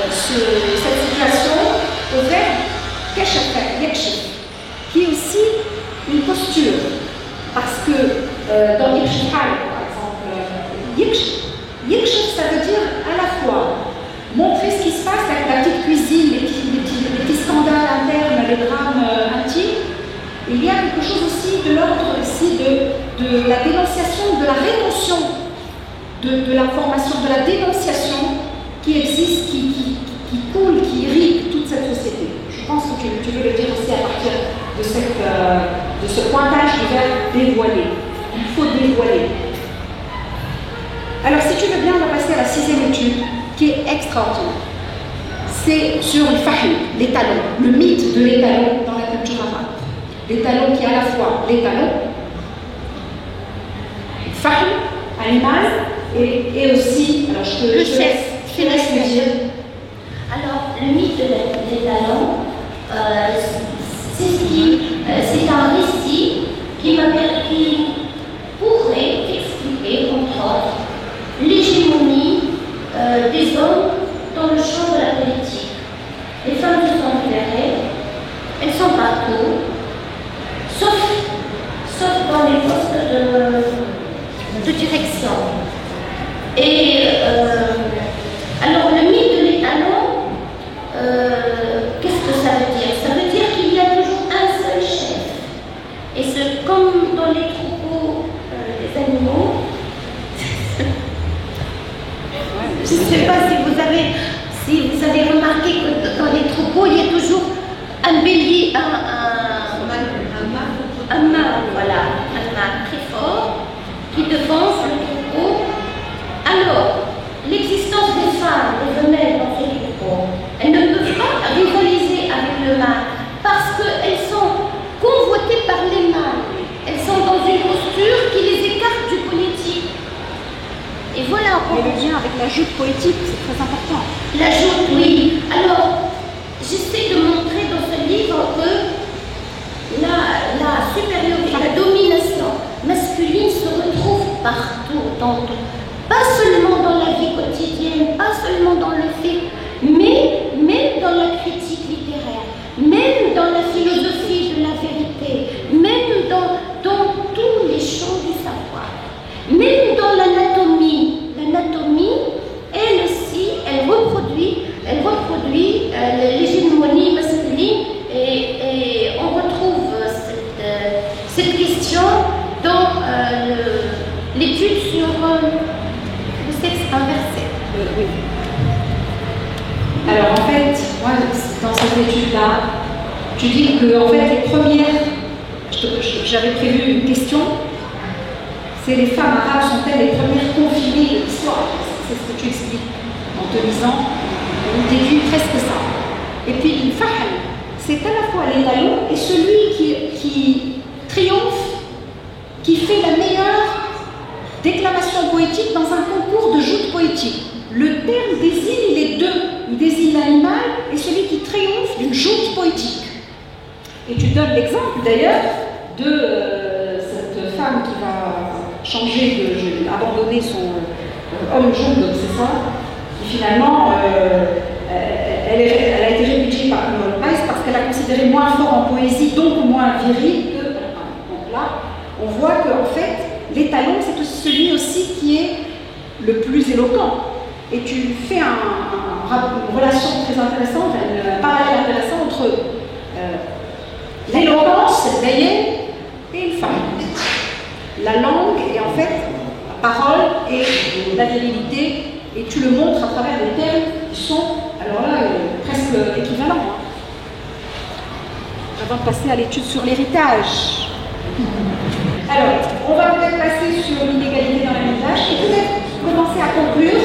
cette situation au verbe kashafah, yakshif, qui est aussi une posture, parce que dans Yakshifal, par exemple, yakshif, ça veut dire à la fois montrer ce qui se passe avec la petite cuisine, les petits scandales internes, les drames intimes. Il y a quelque chose aussi de l'ordre ici de la dénonciation, de la rétention de l'information, de la dénonciation qui existe, qui coule, qui irrigue toute cette société. Je pense que tu veux le dire aussi à partir de ce pointage du verbe dévoiler. Il faut dévoiler. Alors, si tu veux bien, on va passer à la 6e étude, qui est extraordinaire. C'est sur le fahl, l'étalon, le mythe de l'étalon dans la culture arabe. L'étalon qui est à la fois l'étalon, fahl, animal, et aussi, alors je te laisse me dire. Alors, le mythe de l'étalon, c'est un récit qui pourrait expliquer, entre autres, l'hégémonie des hommes dans le champ de la politique. Les femmes se sont libérées, elles sont partout, sauf dans les postes de direction. Et alors, le mythe de l'étalon, qu'est-ce que ça veut dire? Ça veut dire qu'il y a toujours un seul chef. Et comme dans les troupeaux des animaux, je ne sais pas si vous avez remarqué que dans les troupeaux, il y a toujours un bélier, un mâle, voilà, un mâle très fort qui devance le troupeau. Alors, l'existence des femmes, des femelles dans ces troupeaux, elles ne peuvent pas rivaliser avec le mâle parce qu'elles sont convoitées par les mâles. Elles sont dans une posture qui les écarte du politique. Et voilà. Et le lien avec la joute poétique, c'est très important. La joute, oui. Alors, j'essaie de montrer dans ce livre que la supériorité, la domination masculine se retrouve partout, pas seulement dans la vie quotidienne, pas seulement dans le fait, mais même dans la critique littéraire, même dans la philosophie de la vérité, même dans tous les champs du savoir, même dans l'anatomie. L'anatomie, elle aussi, elle reproduit l'hégémonie masculine et on retrouve cette question dans l'étude sur le sexe inversé. Oui. Alors en fait, moi, dans cette étude-là, tu dis que en fait, les premières, j'avais prévu une question, c'est les femmes arabes sont-elles les premières confinées de l'histoire? C'est ce que tu expliques en te lisant, on décrit presque ça. Et puis le fahl, c'est à la fois l'étalon et celui qui triomphe, qui fait la meilleure déclamation poétique dans un concours de joute poétique. Le terme désigne les deux. Il désigne l'animal et celui qui triomphe d'une joute poétique. Et tu donnes l'exemple d'ailleurs de cette femme qui va abandonner son homme jaune, donc c'est ça, qui finalement, elle a été répudiée par Immanuel Price parce qu'elle a considéré moins fort en poésie, donc moins viril que. Donc là, on voit qu'en fait, l'étalon, c'est celui aussi qui est le plus éloquent. Et tu fais une relation très intéressante, un parallèle intéressant entre l'éloquence gaïenne et une femme. La langue et en fait la parole et la virilité, et tu le montres à travers des thèmes qui sont, alors là, presque équivalents. Avant de passer à l'étude sur l'héritage. Alors, on va peut-être passer sur l'inégalité dans l'héritage et peut-être commencer à conclure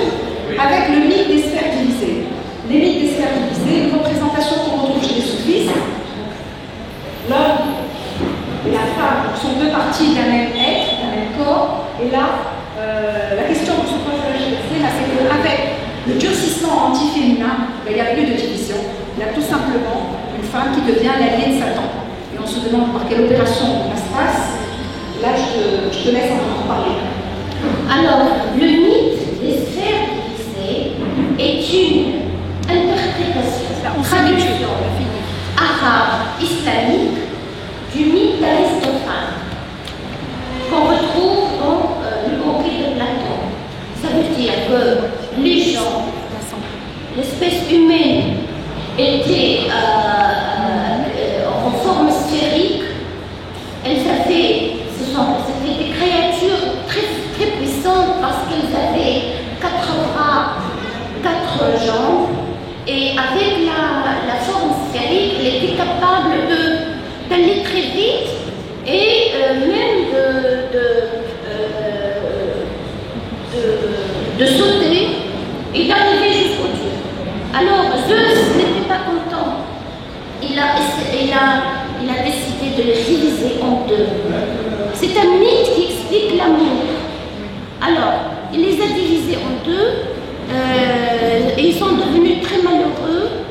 avec le mythe des sphères divisées. Les mythes des sphères divisées, une représentation qu'on retrouve chez les soufistes. L'homme et la femme sont deux parties d'un même être, d'un même corps. Et là, la question que se pose c'est qu'avec le durcissement anti-féminin, il n'y a plus de division. Il y a tout simplement une femme qui devient l'alliée de Satan. Et on se demande par quelle opération ça se passe. Là, je te laisse en parler. Alors, le mythe des sphères divisées est une interprétation, traduction arabe islamique du mythe d'Aristophane qu'on retrouve dans le Banquet de Platon. Ça veut dire que les gens, l'espèce humaine était en forme sphérique. C'était des créatures très, très puissantes parce qu'elles avaient 4 bras, 4 jambes, et avec la forme sphérique, elles étaient capables d'aller très vite et même de sauter et d'arriver jusqu'au Dieu. Alors Zeus n'était pas content. Il a décidé de les diviser en deux. C'est un mythe qui explique l'amour. Alors, il les a divisés en deux et ils sont devenus très malheureux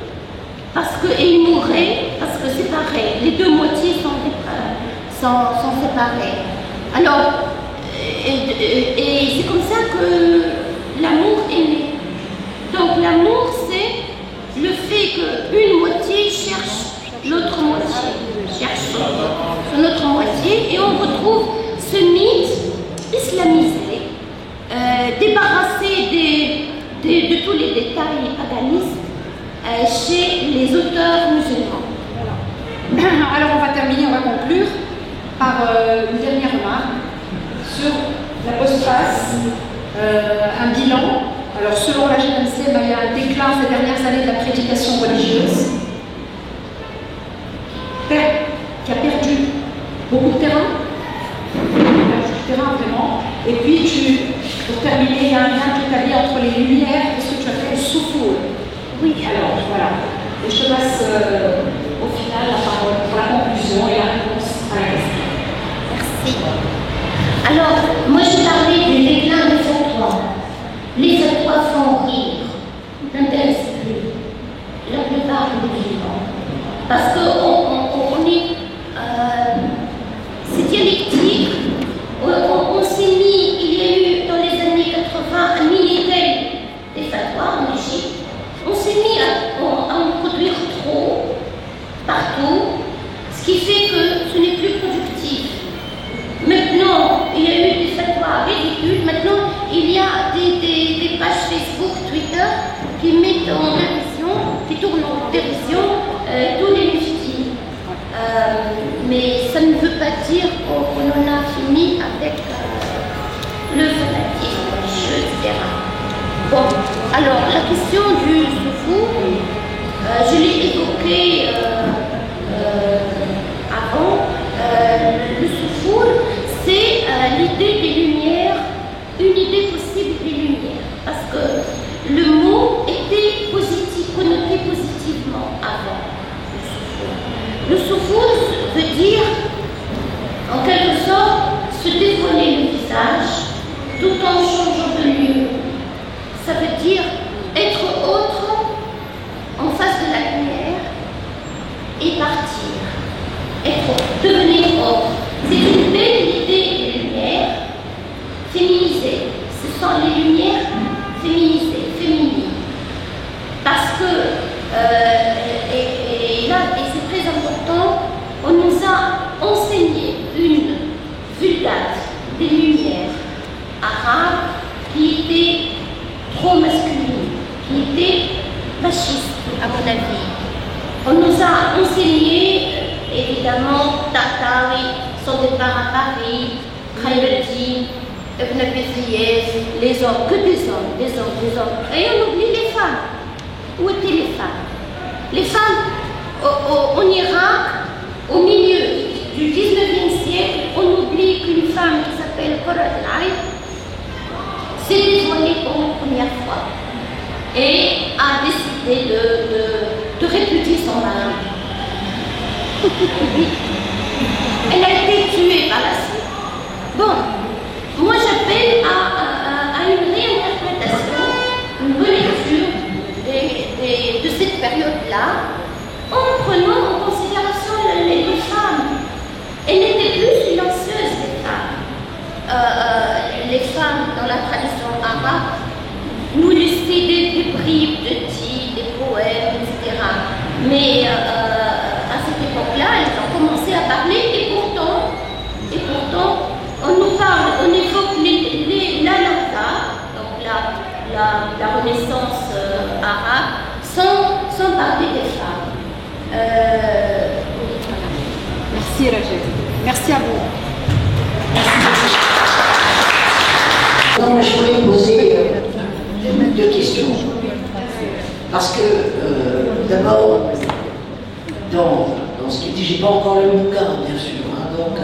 et ils mouraient parce que c'est pareil. Les deux moitiés sont séparées. Alors, et c'est comme ça que l'amour est né. Donc l'amour, c'est le fait qu'une moitié cherche l'autre moitié, cherche son autre moitié, et on retrouve ce mythe islamisé, débarrassé de tous les détails paganistes chez les auteurs musulmans. Voilà. Alors on va terminer, on va conclure par une dernière remarque sur la postface, un bilan. Alors selon la GMC, il y a un déclin ces dernières années de la prédication religieuse, qui a perdu beaucoup de terrain, vraiment. Et puis, pour terminer, il y a un lien qui est établi entre les lumières et ce que tu as fait le souffle. Oui. Alors, voilà. Et je te passe au final la parole pour la conclusion et la réponse à la question. Merci. Alors, moi je parlais du déclin des fatwas. Les fatwas font rire, n'intéressent plus la plupart des musulmans. Parce qu'on est. C'est dialectique. On s'est mis, il y a eu dans les années 80 un mini-tel des fatwas en Égypte. On s'est mis à en produire trop partout, ce qui fait que ce n'est plus productif. Maintenant, il y a eu des fatwas ridicules. Maintenant, il y a des pages Facebook, Twitter qui mettent en dérision, qui tournent en dérision tous les muftis. Mais ça ne veut pas dire qu'on en a fini avec le fanatisme religieux, etc. Bon, alors la question du soufou, je l'ai évoqué avant. Le soufou, c'est l'idée des lumières, une idée possible des lumières, parce que le mot était positif, connoté positivement avant. Le soufoul veut dire, en quelque sorte, se dévoiler le visage tout en changeant de lieu. Ça veut dire être autre en face de la lumière et partir. Devenir autre. C'est une belle idée des lumières féminisées. Ce sont les lumières féminisées, féminines. Parce que, et c'est très important, on nous a enseigné une vulgate des lumières arabes qui était trop masculine, qui était machiste, à mon avis. On nous a enseigné, évidemment, Tartawi, son départ à Paris, Khayreddin, Ibn Bethiyez, les hommes, que des hommes, des hommes, des hommes. Et on oublie les femmes. Où étaient les femmes? Les femmes, en Irak, au milieu du 19e siècle, on oublie qu'une femme qui s'appelle Qurrat al-Ayn s'est dévoilée pour la première fois et a décidé de répudier son mari. Elle a été tuée par la suite. Bon, moi j'appelle à une réinterprétation, une relecture de cette période-là, en prenant en considération les femmes. Elles n'étaient plus silencieuses, les femmes. Les femmes, dans la tradition arabe, nous laissaient des bribes de titres, des poèmes, etc. Mais à cette époque-là, elles ont commencé à parler et pourtant on nous parle, on évoque la Nahda, donc la Renaissance arabe, sans parler des femmes. Merci Rajed. Merci à vous. Non, je voulais poser deux questions. Parce que, d'abord, dans ce qui dit, j'ai pas encore le bouquin, bien sûr, hein, donc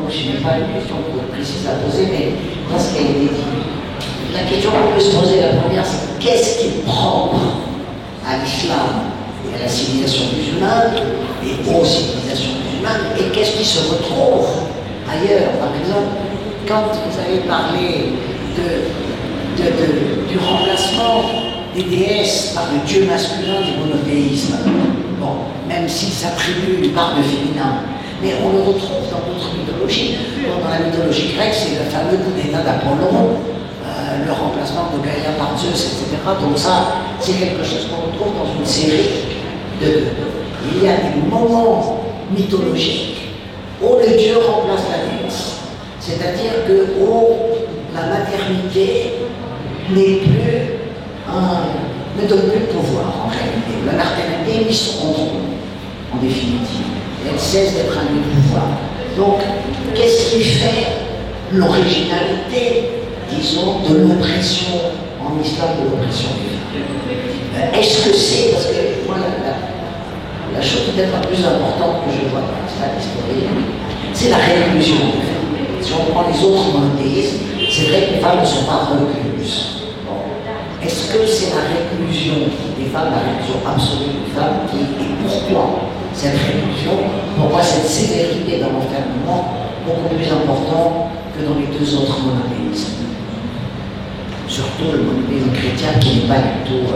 je n'ai pas une question précise à poser, mais dans ce qui a été dit. La question qu'on peut se poser, la première, c'est qu'est-ce qui est propre à l'islam et à la civilisation musulmane, et aux civilisations musulmanes, et qu'est-ce qui se retrouve ailleurs? Par exemple, quand vous avez parlé du remplacement des déesses par le dieu masculin du monothéisme, bon, même s'il s'attribue une part de féminin, mais on le retrouve dans d'autres mythologies. Bon, dans la mythologie grecque, c'est le fameux coup d'état d'Apollon, le remplacement de Gaïa par Zeus, etc. Donc ça, c'est quelque chose qu'on retrouve dans une série de... Il y a des moments mythologiques où le dieu remplace la déesse. C'est-à-dire que la maternité n'est plus ne donne plus de pouvoir en réalité. La maternité est mise sous contrôle, en définitive. Et elle cesse d'être un lieu de pouvoir. Donc, qu'est-ce qui fait l'originalité, disons, de l'oppression en islam, de l'oppression des femmes? Est-ce que c'est, parce que moi, la chose peut-être la plus importante que je vois dans l'islam historique, c'est la réclusion des femmes. Si on prend les autres monothéismes, c'est vrai que les femmes ne sont pas recluses. Bon. Est-ce que c'est la réclusion des femmes, la réclusion absolue des femmes, et pourquoi cette réclusion, pourquoi cette sévérité dans l'enfermement beaucoup plus important que dans les deux autres monothéismes? Surtout le monothéisme chrétien qui n'est pas du tout,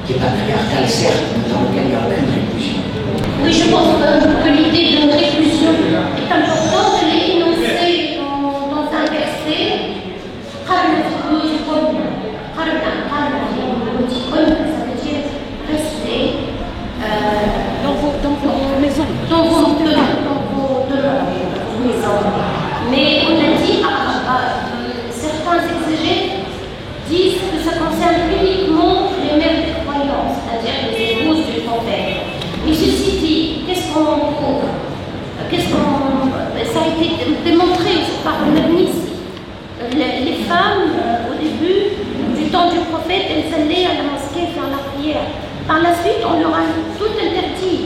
qui est patriarcal certes, mais dans lequel il y a aucune réclusion. Oui, je pense que l'idée de réclusion est importante, je l'ai énoncée dans un verset. Ça veut dire rester dans vos maisons. Dans vos maisons. Mais on a dit, certains exégètes disent que ça concerne uniquement les mères des croyants, c'est-à-dire les épouses du prophète. Mais ceci dit, qu'est-ce qu'on trouve? Ça a été démontré par le Ibn. Les femmes, au début du temps du prophète, elles allaient à la mosquée faire la prière. Par la suite, on leur a tout interdit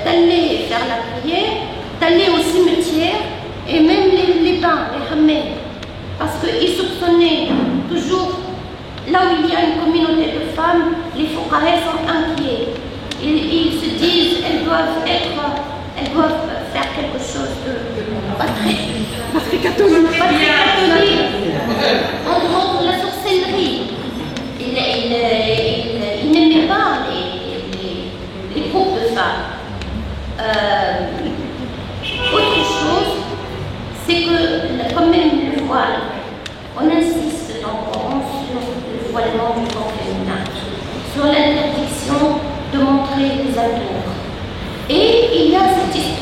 d'aller faire la prière, d'aller au cimetière et même les bains, les hammams. Parce qu'ils soupçonnaient toujours, là où il y a une communauté de femmes, les fuqaha sont inquiets. Ils se disent elles doivent faire quelque chose de pas très catholique. Entre autres, la sorcellerie. Ils n'aimaient pas les groupes de femmes. Autre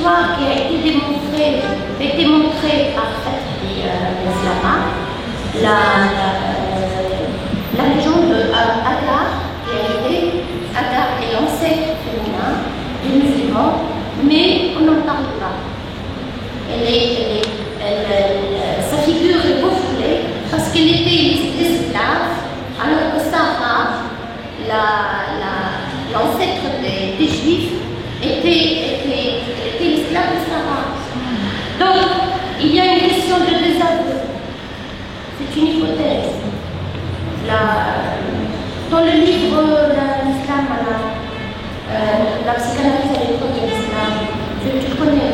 l'histoire qui a été montrée par Fatih Slama, la légende d'Agar, Agar est l'ancêtre féminin des musulmans, mais on n'en parle pas. Sa figure est refoulée parce qu'elle était esclave, alors que Sarah, l'ancêtre des Juifs, était l'esclave de Sarah. Donc, il y a une question de désaveu. C'est une hypothèse. Dans le livre l'islam, la psychanalyse à l'époque de l'islam, tu le connais.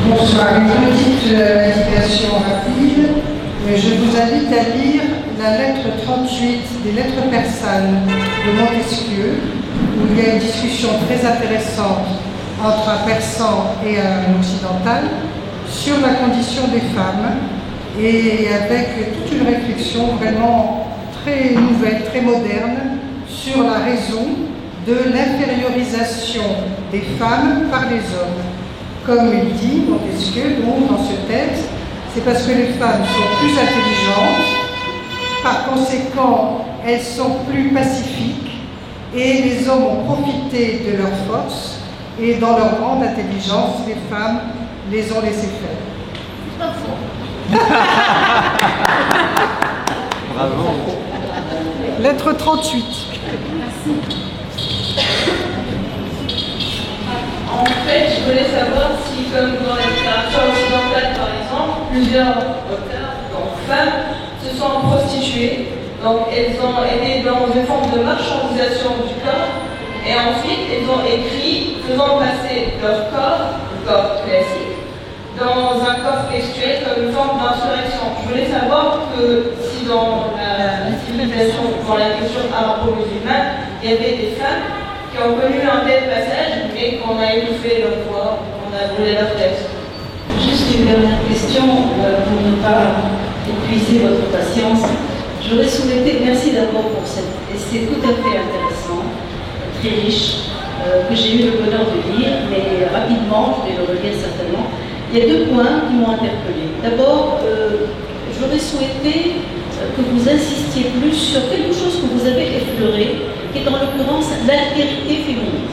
Bonsoir, une petite indication rapide. Je vous invite à lire la lettre 38 des lettres persanes de Montesquieu, où il y a une discussion très intéressante entre un persan et un occidental sur la condition des femmes, et avec toute une réflexion vraiment très nouvelle, très moderne, sur la raison de l'infériorisation des femmes par les hommes. Comme il dit Montesquieu, donc, dans ce texte, c'est parce que les femmes sont plus intelligentes, par conséquent, elles sont plus pacifiques, et les hommes ont profité de leur force, et dans leur grande intelligence, les femmes les ont laissées faire. C'est pas faux. Bravo. Lettre 38. Merci. En fait, je voulais savoir si, comme dans la littérature occidentale par exemple, plusieurs auteurs, donc femmes, se sont prostituées. Donc elles ont été dans une forme de marchandisation du corps, et ensuite elles ont écrit, faisant passer leur corps, le corps classique, dans un corps textuel comme une forme d'insurrection. Je voulais savoir que si dans la civilisation, dans la culture arabo-musulmane, il y avait des femmes qui ont connu un tel passage, mais qu'on a étouffé leur voix, qu'on a brûlé leur texte. Juste une dernière question pour ne pas épuiser votre patience. J'aurais souhaité, merci d'abord pour cette essai tout à fait intéressant, très riche, que j'ai eu le bonheur de lire, mais rapidement, je vais le relire certainement. Il y a deux points qui m'ont interpellée. D'abord, j'aurais souhaité que vous insistiez plus sur quelque chose que vous avez effleuré, qui est en l'occurrence l'altérité féminine.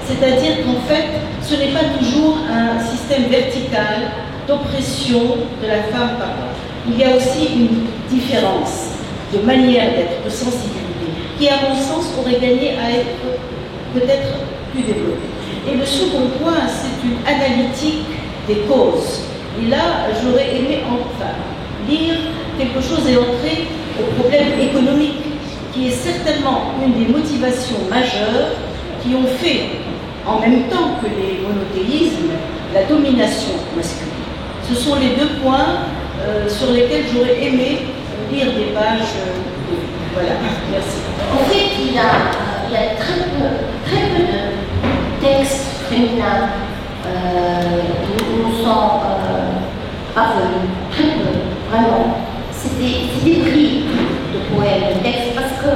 C'est-à-dire qu'en fait, ce n'est pas toujours un système vertical d'oppression de la femme par l'homme. Il y a aussi une différence de manière d'être, de sensibilité, qui à mon sens aurait gagné à être peut-être plus développée. Et le second point, c'est une analytique des causes. Et là, j'aurais aimé enfin lire quelque chose et entrer au problème économique, qui est certainement une des motivations majeures qui ont fait, en même temps que les monothéismes, la domination masculine. Ce sont les deux points sur lesquels j'aurais aimé lire des pages. Voilà, merci. En fait, il y a très peu de textes féminins qui nous sont parvenus. Très peu, vraiment. C'est des bribes de poèmes, de textes, parce que,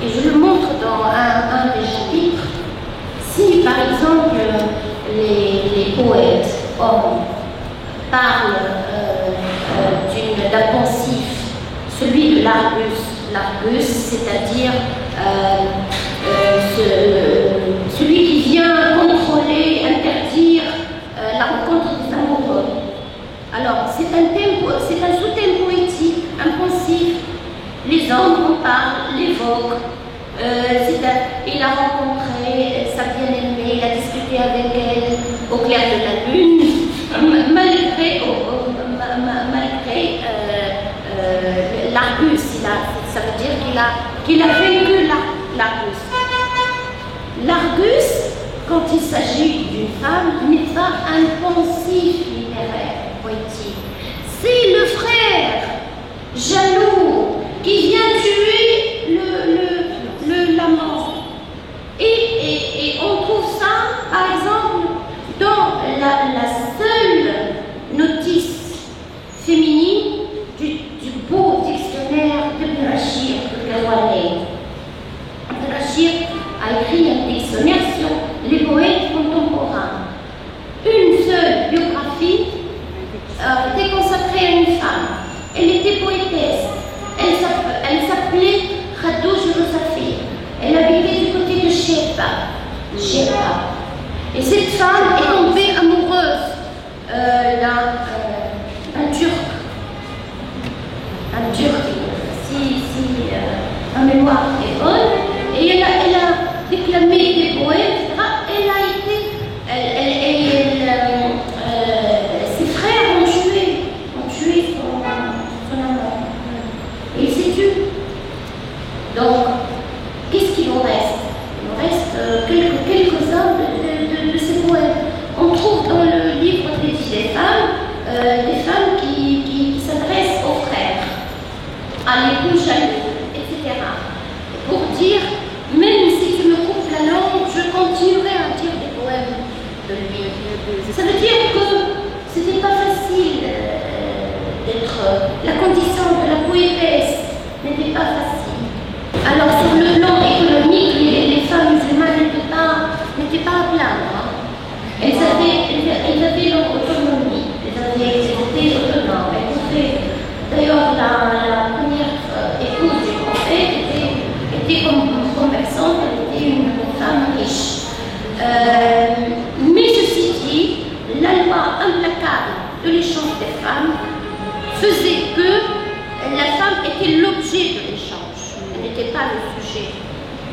et je le montre dans un des chapitres, si par exemple les poètes hommes parlent d'un pensif, celui de l'Argus, c'est-à-dire celui qui vient contrôler, interdire la rencontre des amoureux. Alors, c'est un sous-thème poétique, un pensif. Les hommes en parlent, l'évoquent. Il a rencontré sa bien-aimée, il a discuté avec elle au clair de la lune, malgré l'Argus, ça veut dire qu'il a vaincu l'Argus. L'Argus, quand il s'agit d'une femme, n'est pas un pensif littéraire, poétique. C'est le frère jaloux qui vient tuer l'amant. Et on trouve ça, par exemple, dans la seule notice féminine du beau dictionnaire de Rachir de Garouanet. Rachir a écrit un dictionnaire sur les poètes contemporains. cette femme est tombée amoureuse d'un Turc. Un Turc, si ma mémoire est bonne, et elle a déclamé des poèmes, etc. Ses frères ont tué son amant. Et il s'est tué. Donc, qu'est-ce qu'il en reste? Il en reste quelques-uns de ces poèmes. On trouve dans le livre des femmes qui s'adressent aux frères, à l'époux jaloux, etc. Pour dire, même si tu me coupes la langue, je continuerai à dire des poèmes de lui. Ça veut dire que c'était pas facile d'être. La condition de la poétesse n'était pas facile. Alors sur le plan économique, les femmes musulmanes n'étaient pas à plaindre. Hein. Elles avaient leur autonomie. Elles étaient autonomes. D'ailleurs, la première épouse du prophète était commerçante, elle était une femme riche. Mais ceci dit, la loi implacable de l'échange des femmes faisait que la femme était l'objet de l'échange. Elle n'était pas le sujet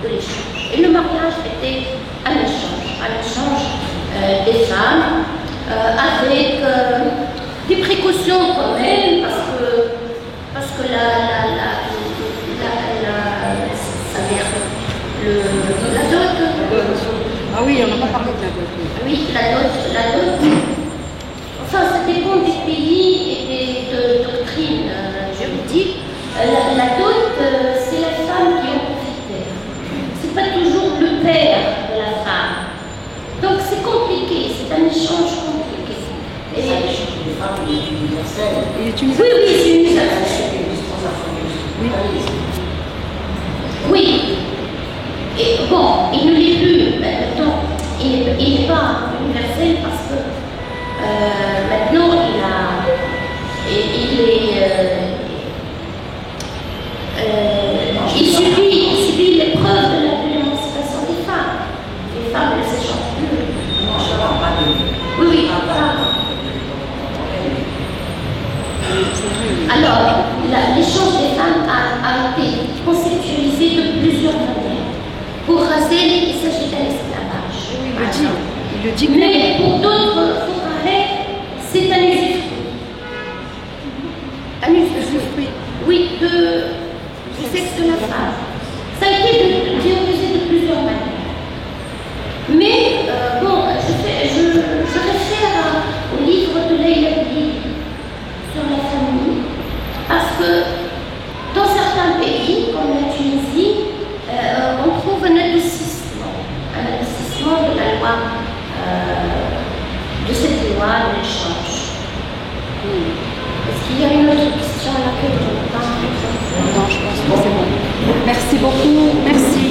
de l'échange. Et le mariage était un échange des femmes avec des précautions quand même, parce que la dot. Ah oui, on n'a pas parlé de la dot. Oui, la dot. Enfin, ça dépend des pays et des doctrines juridiques. La dot, c'est la femme qui en profitait. C'est pas toujours le père de la femme. Donc c'est compliqué, c'est un échange compliqué. Et l'échange des femmes est universel. Oui, c'est universel. Oui. Et bon, il ne l'est plus maintenant. Il n'est pas universel parce que maintenant il subit l'épreuve de l'émancipation des femmes. Les femmes ne s'échangent plus. Oui. Alors, l'échange des femmes a été conceptualisé de plusieurs manières. Pour Razel, il s'agit d'un esclavage. Il le dit. Mais pour d'autres forêts, c'est un usufruit. Un usufruit, oui, du sexe de la femme. Ça a été théorisé de plusieurs manières. Mais, bon, je réfère au livre de Leila Bli sur la famille, parce que dans certains pays, comme la Tunisie, on trouve un adoucissement de la loi, de cette loi de l'échange. Est-ce qu'il y a une autre question à laquelle je ne parle pas? Non, je pense que c'est bon. Merci beaucoup. Merci.